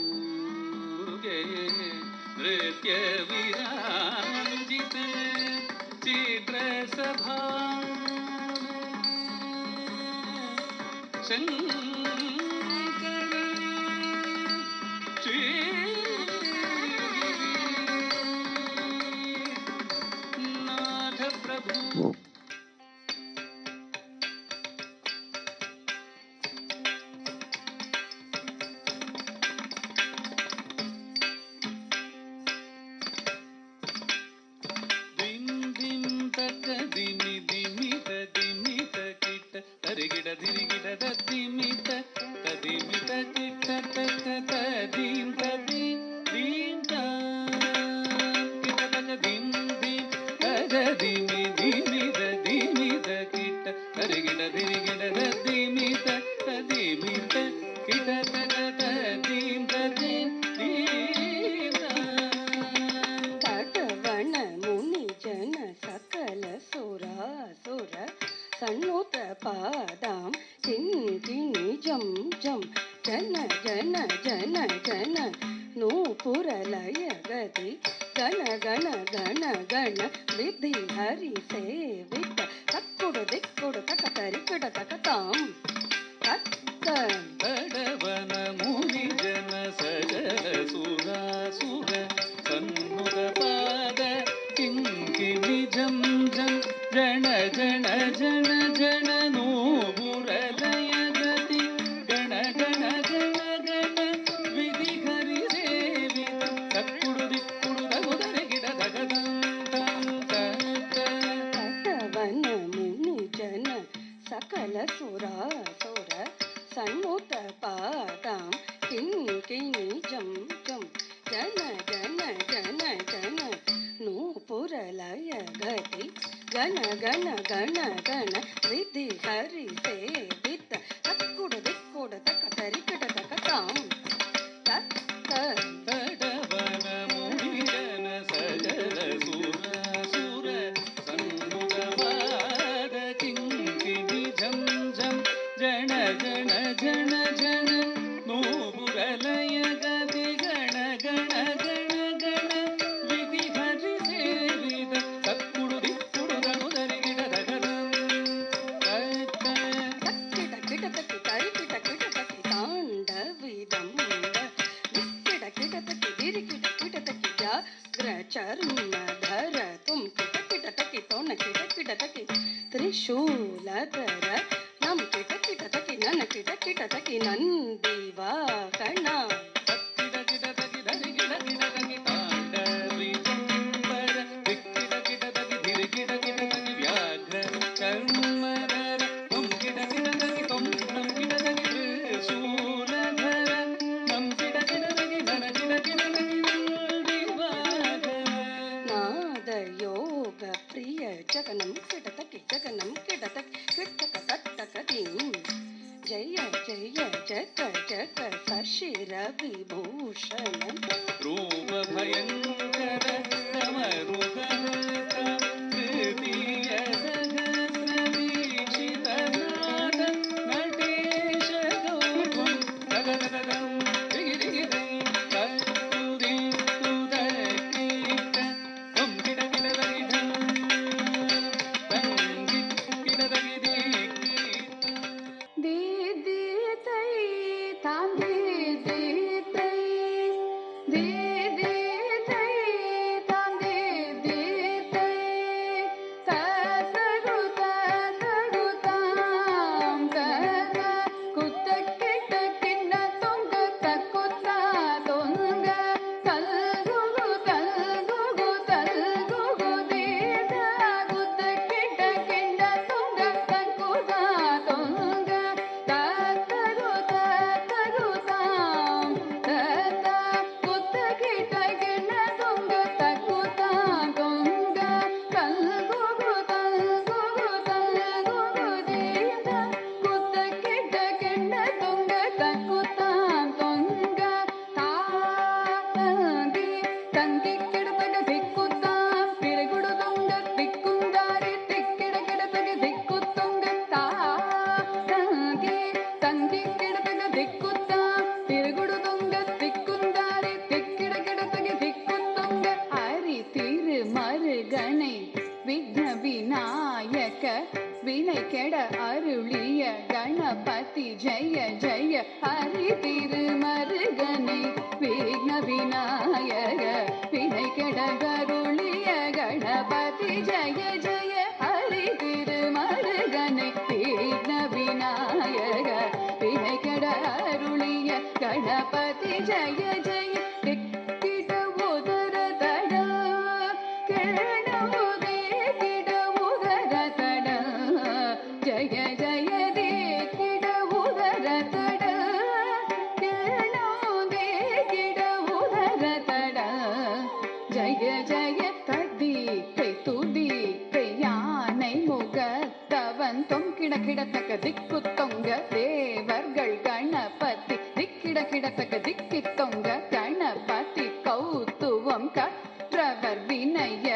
के नृत्य विराजित चित्रसभा शंकर नाथ प्रभु दिम दिम तक दिमि दिमि दिमित किट तरिगिड दिरिगिड दिमित तदिमित किट तक तदिम तदिम दिम किट तक दिम दिम तग दिमि दिमित दिमित किट तरिगिड दिरिगिड दिमित तदिमित किट तक तदिम तदिम दिम तटवन मुनि जन सकल सुरासुर सन्नुत पादां किङ्किणि जं जं जन जन जन जन नूपुरलय गति गण गण गण गण विधि हरि सेवित तक्कुडु दिक्कुडु तक तरिकिड तकतां तत्त तडवन मुनि जन सजल सुरासुर सन्मुख पाद किङ्किणि जं जं जन जन जन जन नूपुरलय गति गण गण गण गण विधि हरि सेवित तक्कुडु दिक्कुडु तगुदरे गिड तगदं तं तत्त तटवन मुनि जन सकल सुरासुर सन्मुत पादां किङ्किणि जं जं जन जन जन जन नूपुरलय गति गण गण गण गण विधि हरि सेवित तक्कुडु दिक्कुडु तक तरिकिड तकतां तत्त तडवन मुनि जन सजल सुरासुर सन्मुख पाद किङ्किणि झं झं जन जन जन जन नूपुरलय गति गण गण गण गण विधि हरि सेवित तक्कुडु दिक्कुडु तगुदरे गिड तगदं तत्त तक्किड किड तक्कि तरिकिड किड तक्कि ताण्डविदम्ब दिक्किड किड तक्कि दिरिकिड किड तक्कि जाग्र चर्मधर तुं किड किड तक्कि तोण किड किड तक्कि त्रिशूलधर नम किड किड तक्कि नन किड किड तक्कि नन्दिवाहन तक्किड किड तक्कि धरि गिड गिड तक्कि ताण्डविजम्बर दिक्किड किड तक्कि धिरि किड किड तक्कि व्याघ्र चर्मधर तुं किड किड तक्कि तुं नं किड तक्कि त्रिशूलधर नं किड किड तक्कि धन किड किड तक्कि नन्दिवाहन नादयोग प्रिय जगनं किड तक्कि जगनं किड तक्कि किटक तत्तकदिं जय जय जग जग सशिर विभूषण रूप भयंकर समरुगहस्त्र तृतीय सहस्र वीक्षितनाथ नटेश गौरवं तगदगदं दिगिदिगिदै तत्तुदि तुदकीट तं किडकिडदगिधं तं किडकिडदगिदिकीट दीदी तई तां दीदी तई दीदी तई तां दीदी விநாயக வினை கெட அருளிய கணபதி ஜெய ஜெய ஹரி திருமருகனை விக்ன விநாயக வினை கெட அருளிய கணபதி ஜெய ஜெய ஹரி திருமருகனை விக்ன விநாயக வினை கெட அருளிய கணபதி ஜெய ஜெய திக்கிட உதர தட கேணோதே கிட உதர தட ஜய ஜய தே கிட உதர தட கேணோதே கிட உதர தட ஜய ஜய ததி கை துதி கை யானை முகத்தவன் தொங்கிட கிடத்தக்க திக்கு தொங்க தேவர்கள் கணபதி திக்கிட கிடத்தக்க திக்கி தொங்க கணபதி கௌத்துவம் கற்றவர் வினய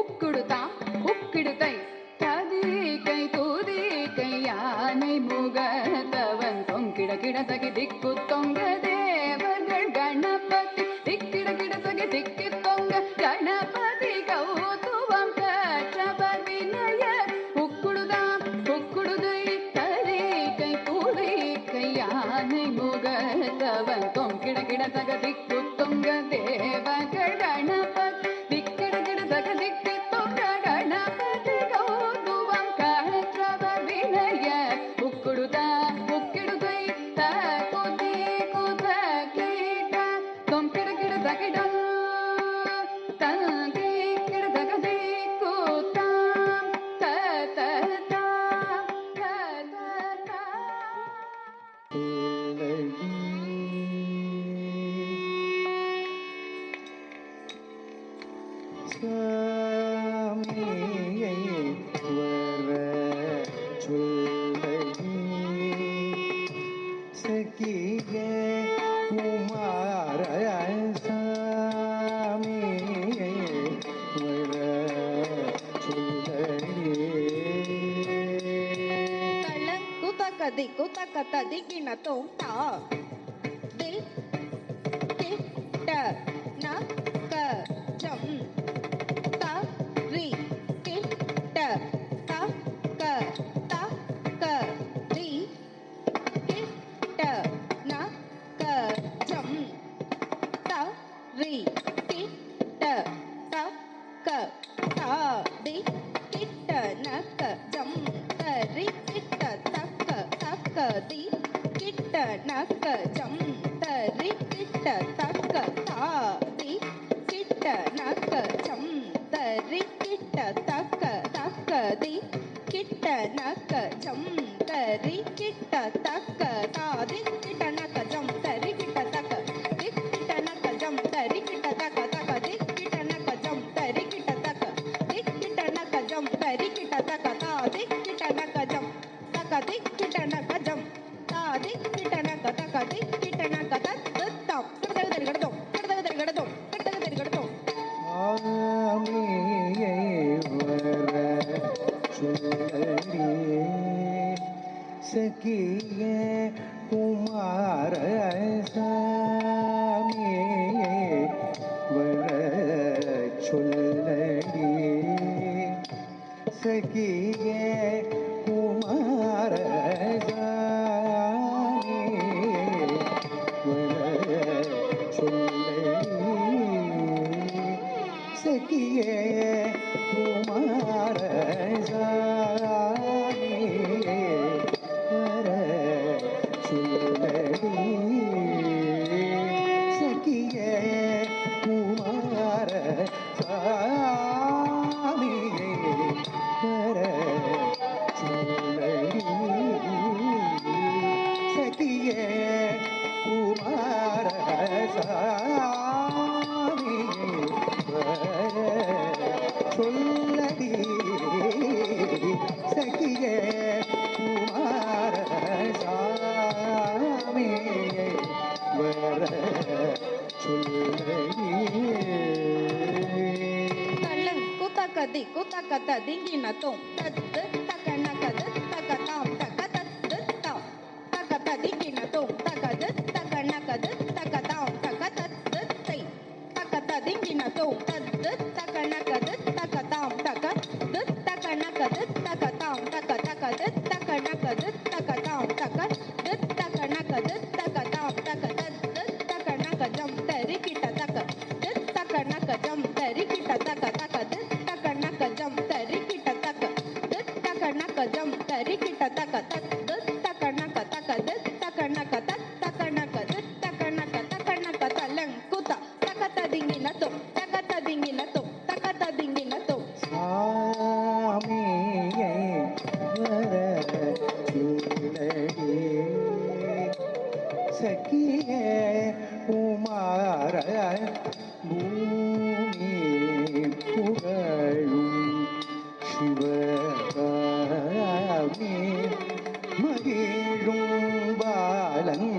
உக்குடுதாம் உக்கிடுதை ததி கை தூதி கை யானை முகத்தவன் தொங்கிட கிடத்தகி திக்கு தொங்க தேவர்கள் கணபதி திக்கிட கிடத்தகி திக்கி தொங்க கணபதி கௌத்துவம் கற்றவர் வினய உக்குடுதாம் உக்குடுதை ததி கை தூதி கை யானை முகத்தவன் தொங்கிட கிடத்தக திக்கு தொங்க தேவர்கள் கணபதி திக்கிட கிடத்தக திக்கி தொங்க கணபதி கௌதுவம் கற்றவர் வினய உக்குடுதா உக்கிடுதை தகுதி குத கீட தொங்கிட கிடத்தகிடம் தந்தி கிடத்தகதி கூத்தாம் தததா தததா சாமியை வர சொல்லி சகிய குமார சாமியை வர சொல்லி குதகதி குதகதி கிணத்தும் தா தில் கிட்ட நக்க ஜம் தா ரி கிட்ட தக்க தக்க ரி கிட்ட நக்க ஜம் தா ரி கிட்ட தக்க தா தி கிட்ட நக்க ஜம் தரி கிட்ட தக்க தக்க தி கிட்ட நக்க ஜம் தரி கிட்ட தக்க தா தி கிட்ட நக்க ஜம் தரி கிட்ட தக்க தக்க தி கிட்ட நக்க ஜம் தரி கிட்ட தக்க தா தி கிட்ட நக்க ஜம் தரி கிட்ட தக்க தி கிட்ட நக்க ஜம் தரி கிட்ட தக்க தக்க தி கிட்ட நக்க ஜம் தரி கிட்ட தக்க தி கிட்ட நக்க ஜம் தரி கிட்ட தக்க தா தி கிட்ட நக்க ஜம் தக்க தி கிட்ட நக்க ஜம் தா தி கிட்ட நக்க தக்க தி கிட்ட நக்க தத்தம் கடதகதரி கடதம் கடதகதரி கடதம் கடதகதரி கடதம் சாமியை வர சொல்லி சகிய குமார சாமியை வர சொல்லி சகிய குமார சாமியை வர சொல்லி சகியே குமார சாமியே வர சொல்லி சகியே குமார சாமியே வர சொல்லி சகியே குமார சாமியே சொல்லடி சகியே குமார சாமியே வர சொல்லடி தள்ளங் குதகதி குதகதி கிணத்தும் தத்து தகனகது தகதாம் தகதத்து தாம் தகததி கிணத்தும் தகது தகனகது தகதாம் தகதத்து தை தகததி கிணத்தும் தத்து தகனகது தகதாம் தகது தகனகது taka tam taka taka dit taka naka dit taka tam taka dit taka naka dit taka tam taka dit taka naka jam tari kita taka dit taka naka jam tari kita taka taka dit taka naka jam tari kita taka dit taka naka jam tari kita taka dit taka naka taka dit taka naka taka naka dit taka naka talang kuta taka tadingina to taka tadingina to taka tadingina to சாமியை வர சக்கிய குமார பூமி புகழும் சிவகாமி மகிழும் பாலன்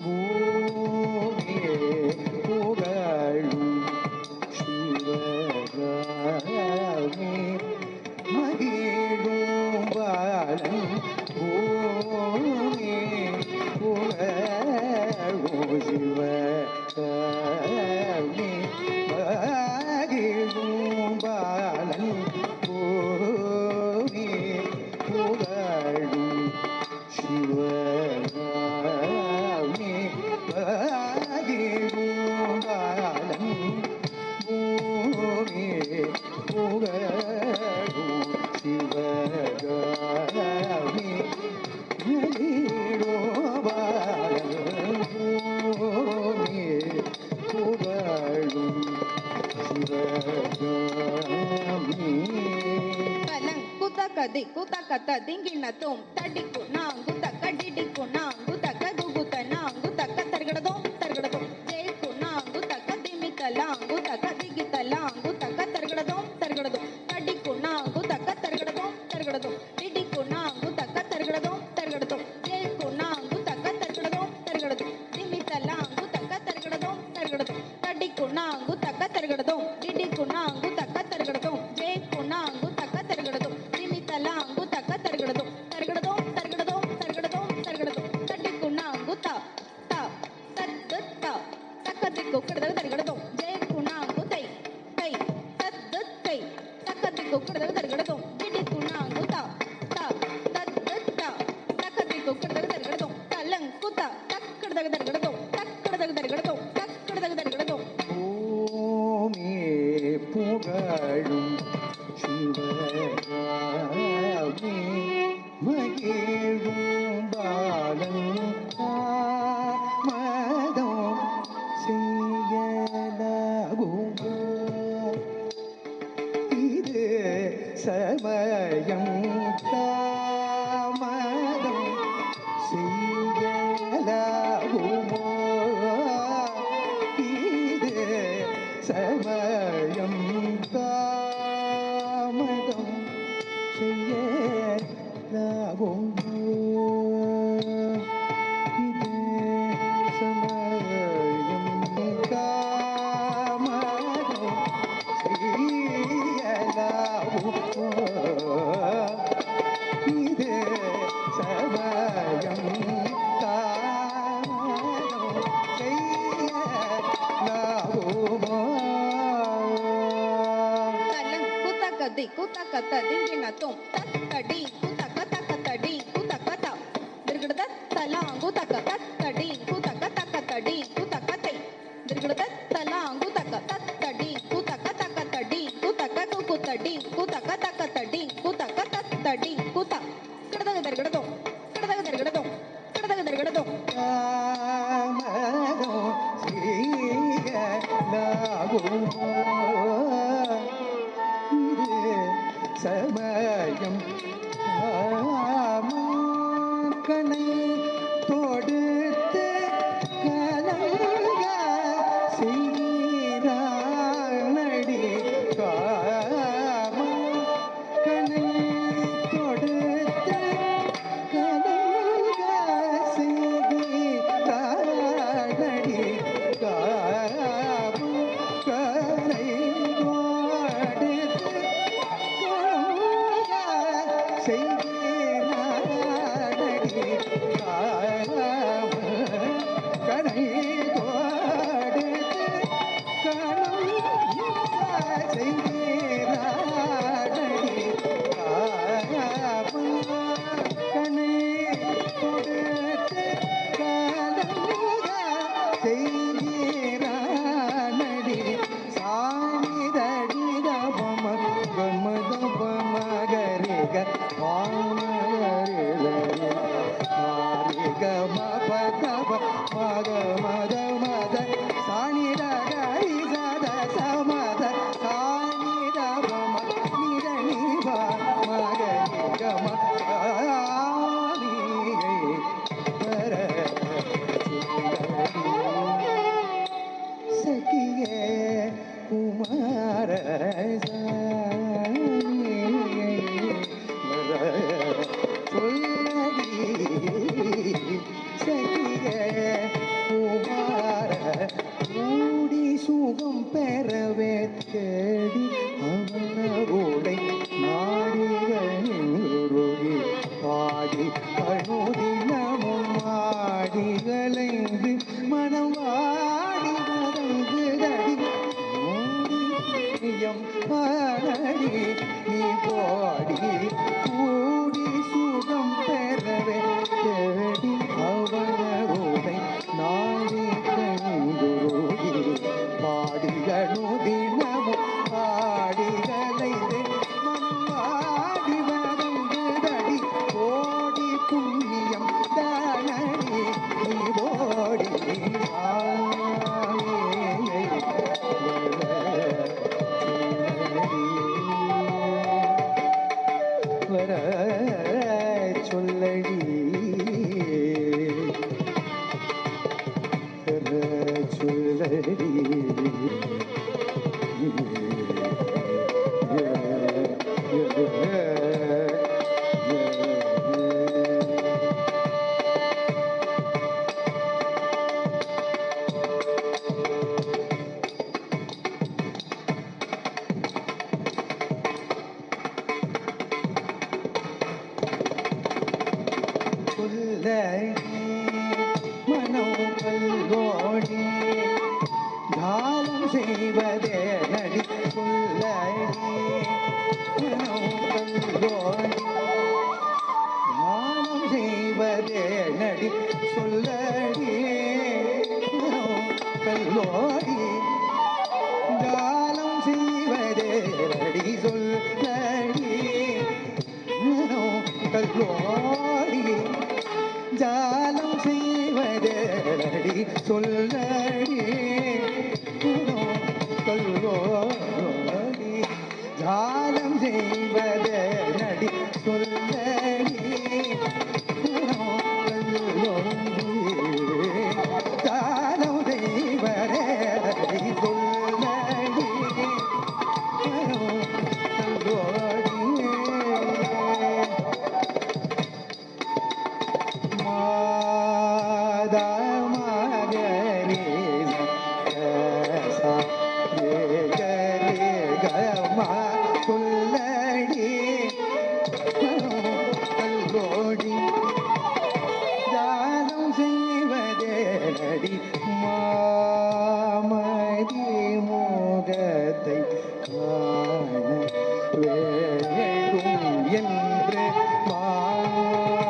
பூமி புகழும் சிவகாமி மகிழும் பாலன் பூமி புகழும் சிவகாமி மகிழும் பாலன் பூமி புகழும் சிவகாமி மகிழும் பாலன் பூமி புகழும் சிவகாமி மகிழும் பாலன் பூமி புகழும் Sivakami kalang kutaka di kutaka tadingina tom tadiku nangu taka didiku nangu taka guguta nangu taka targadadom jaiku nangu taka dimitalangu taka digitalangu taka targadadom tadiku nangu taka targadadom didiku nangu taka targadadom jaiku nangu taka targadadom dimitalangu taka targadadom tadiku nangu taka targadadom didiku nangu taka targadadom jaiku nangu taka targadadom dimitalangu taka targadadom tadiku nangu ta takadiku kadadaga targadadom jaiku nangu tai takadiku kadadaga targadadom didiku nangu ta takadiku kadadaga targadadom talang kuta takadaga targadadom பூமி புகழும் சிவகாமி மகிழும் பாலன் மதம் செய்யலாகுமோ இது சமயம் தாமதம் செய்யலாகுமோ இது சமயம் தாமதம் செய்யலாகுமோ இது சமயம் தாமதம் செய்யலாகுமோ இது சமயம் தாமதம் செய்யலாகுமோ talang kutaka di kutaka tadingina tom tattadi kutaka takatadi kutaka ta dirgada talangu taka tattadi kutaka takatadi kutaka tai dirgada talangu taka tattadi kutaka takatadi kutaka kukutadi kutaka takatadi kutaka tattadi kuta kadadaga dirgada தாமதம் செய்யலாகுமோ இது சமயம் கணை தொடுத்து கலங்க செய்கிறானடி காம கணை தொடுத்து கலங்க செய்கிறானடி காம கணை தொடுத்து செய்கிறானடி காம கணை தொடுத்து கலங்க செய்கிறானடி காம கனை கொடுத்து கலங்க செய்கிறானடி சாணிதடி தபம கமத பமகரிக பாமகரிக மபதப மக மத மத சாணிதக இசத சமத சாணிதபம நிதனிப மகரிக மகாமிகை வர சகியே குமார கூடி சுகம் பெறவே தேடி அவனோடை நாடிகளுருகி பாடி அணுதினமும் ஆடிகளைந்து மனம் வாடி மறங்குதடி மூடியம் பாடடி நீ பாடி கூடி சுகம் பெறவே தேடி அவனோடை நாடி கண்டுருகி பாடிகளுதினமும் பாடிகளைந்து மனம் வாடி மறங்குதடி கோடி புண்ணியம் தானடி நீ ஓடி வர சொல்லடி வர சொல்லடி மனம் கல்லோடி தானம் செய்வதே நடி சொல்லடி மனம் கல்லோடி தானம் செய்வதே நடி சொல்லடி மனம் கல்லோடி தானம் செய்வதே நடி சொல்லடி மனம் கல்லோடி ஜாலம் செய்வதடி சொல்லடி கல்லோடி ஜாலம் செய்வதடி சொல்லடி கல்லோடி ஜாலம் செய்வதடி சொல்லடி கல்லோடி மாதா மகரே சா ரே கரே கமா சொல்லடி கல்லோடி ஜாலம் செய்வதேடி மாமதி மோகத்தை காண வேண்டும் என்று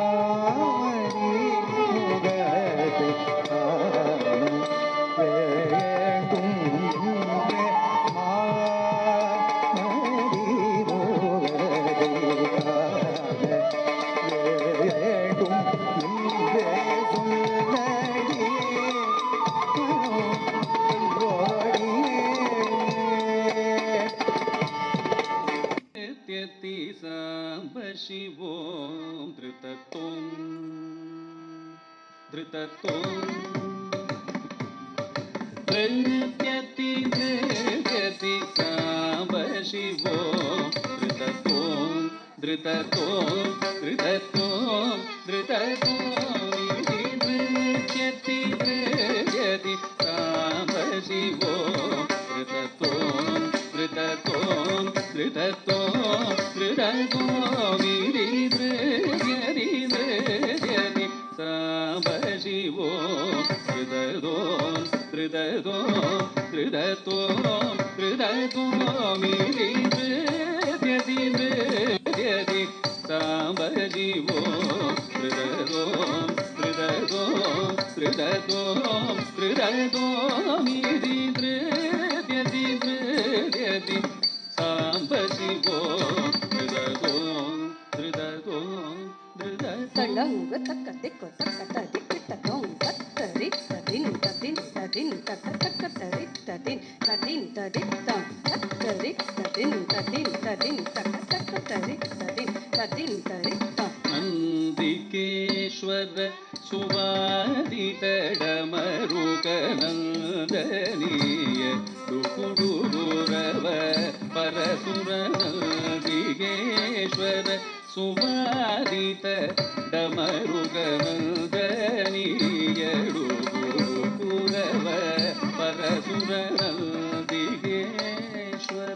மாமதி முகத்தை காண வேண்டும் என்று மாமதி முகத்தை காண வேண்டும் என்று சொல்லடி நித்யதி சாம்ப சிவோம் திருதத்தோம் திருதத்தோம் நித்யதி நித்யதி சாம்ப சிவோம் திருதத்தோம் திருதத்தோம் திருதத்தோம் திருதத்தோம் நித்யதி நித்யதி சாம்ப சிவோம் திருதத்தோம் திருதத்தோம் திருதத்தோம் திருதத்தோம் நித்யதி நித்யதி சாம்ப சிவோம் திருதத்தோம் திருதத்தோம் திருதத்தோம் திருதத்தோம் நித்யதி நித்யதி சாம்ப साम्ब शिवो हृदयो हृदयो हृदयो हृदयो निधि हृद्यति हृद्यति साम्ब शिवो हृदयो हृदयो हृदयो தளங்கு தக்க திக்கு தக்க ததிக்கு ததோம் தத்தரி ததின் ததின் ததின் தக்க தக்க தரி ததின் ததின் ததித்தம் தத்தரி ததின் ததின் ததின் தக்க தக்க தரி ததின் ததின் தரித்தம் நந்திகேஸ்வர சுவாதிதடமருகநந்தனீய ருகுடுரவ பரசுர நந்திகேஸ்வர சுவாதிதடமருகநந்தனீய ருகுடுரவ பரசுர நந்திகேஸ்வர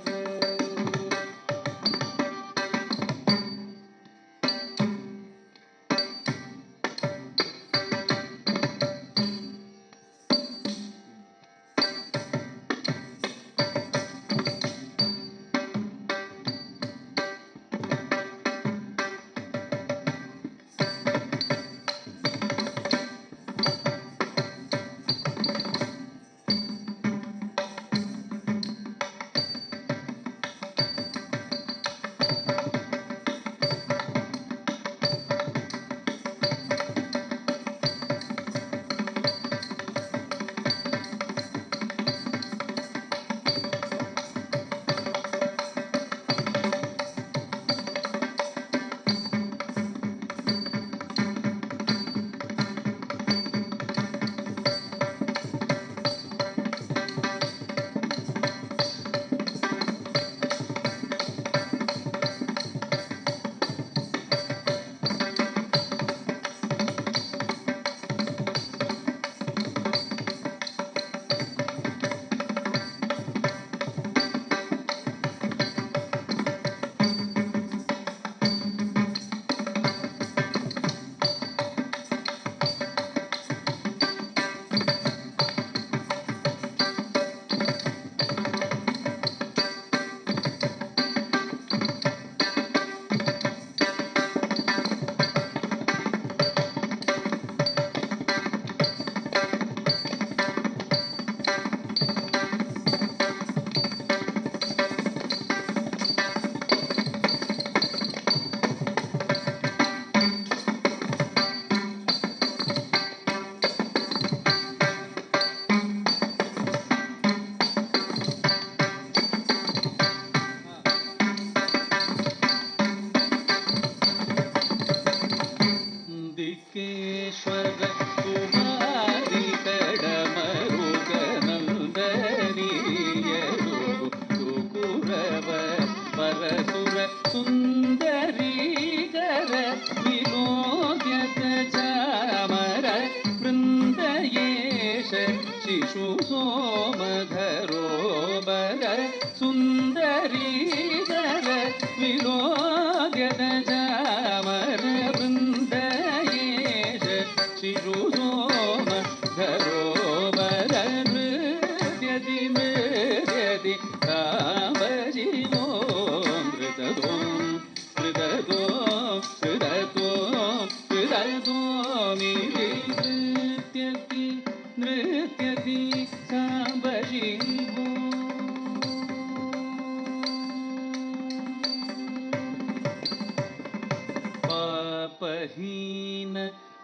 पापहीन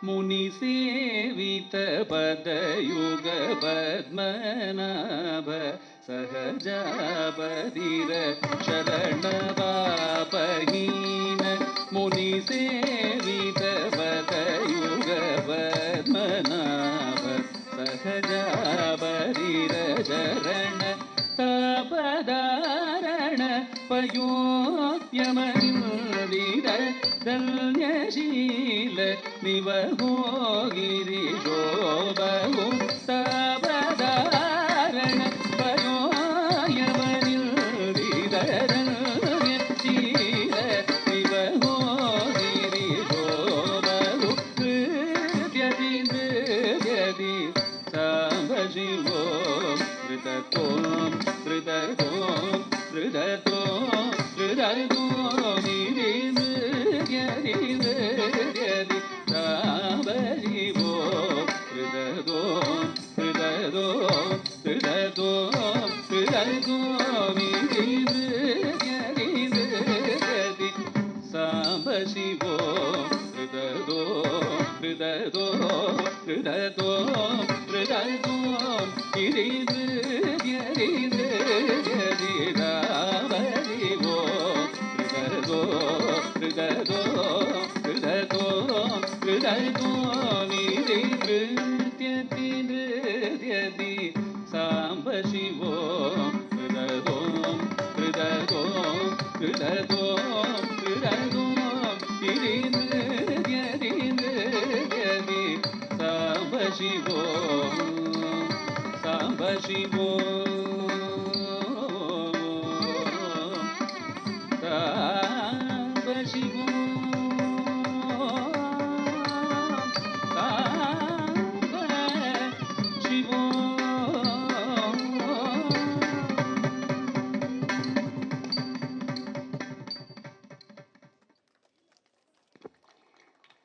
मुनिसेवित पदयुग पद्मनाभ सहजाबधिर शरण पापहीन मुनिसेवित पदयुग पद्मनाभ सहजाबधिर शरण तापदारण पयोप्यमनिर्दिर धन्यशील निवहो गिरिशोभो तापदारण पयोयमनिर्दिर धन्यशील निवहो गिरिशोभो हृद्यति हृद्यति साम्ब शिवो हृदतो हृदतो हृदतो हृदतो निधि हृद्यति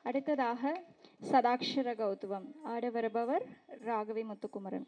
அடுத்ததாக சதாக்ஷர கௌதவம் ஆட வருபவர் ராகவி முத்துக்குமரன்.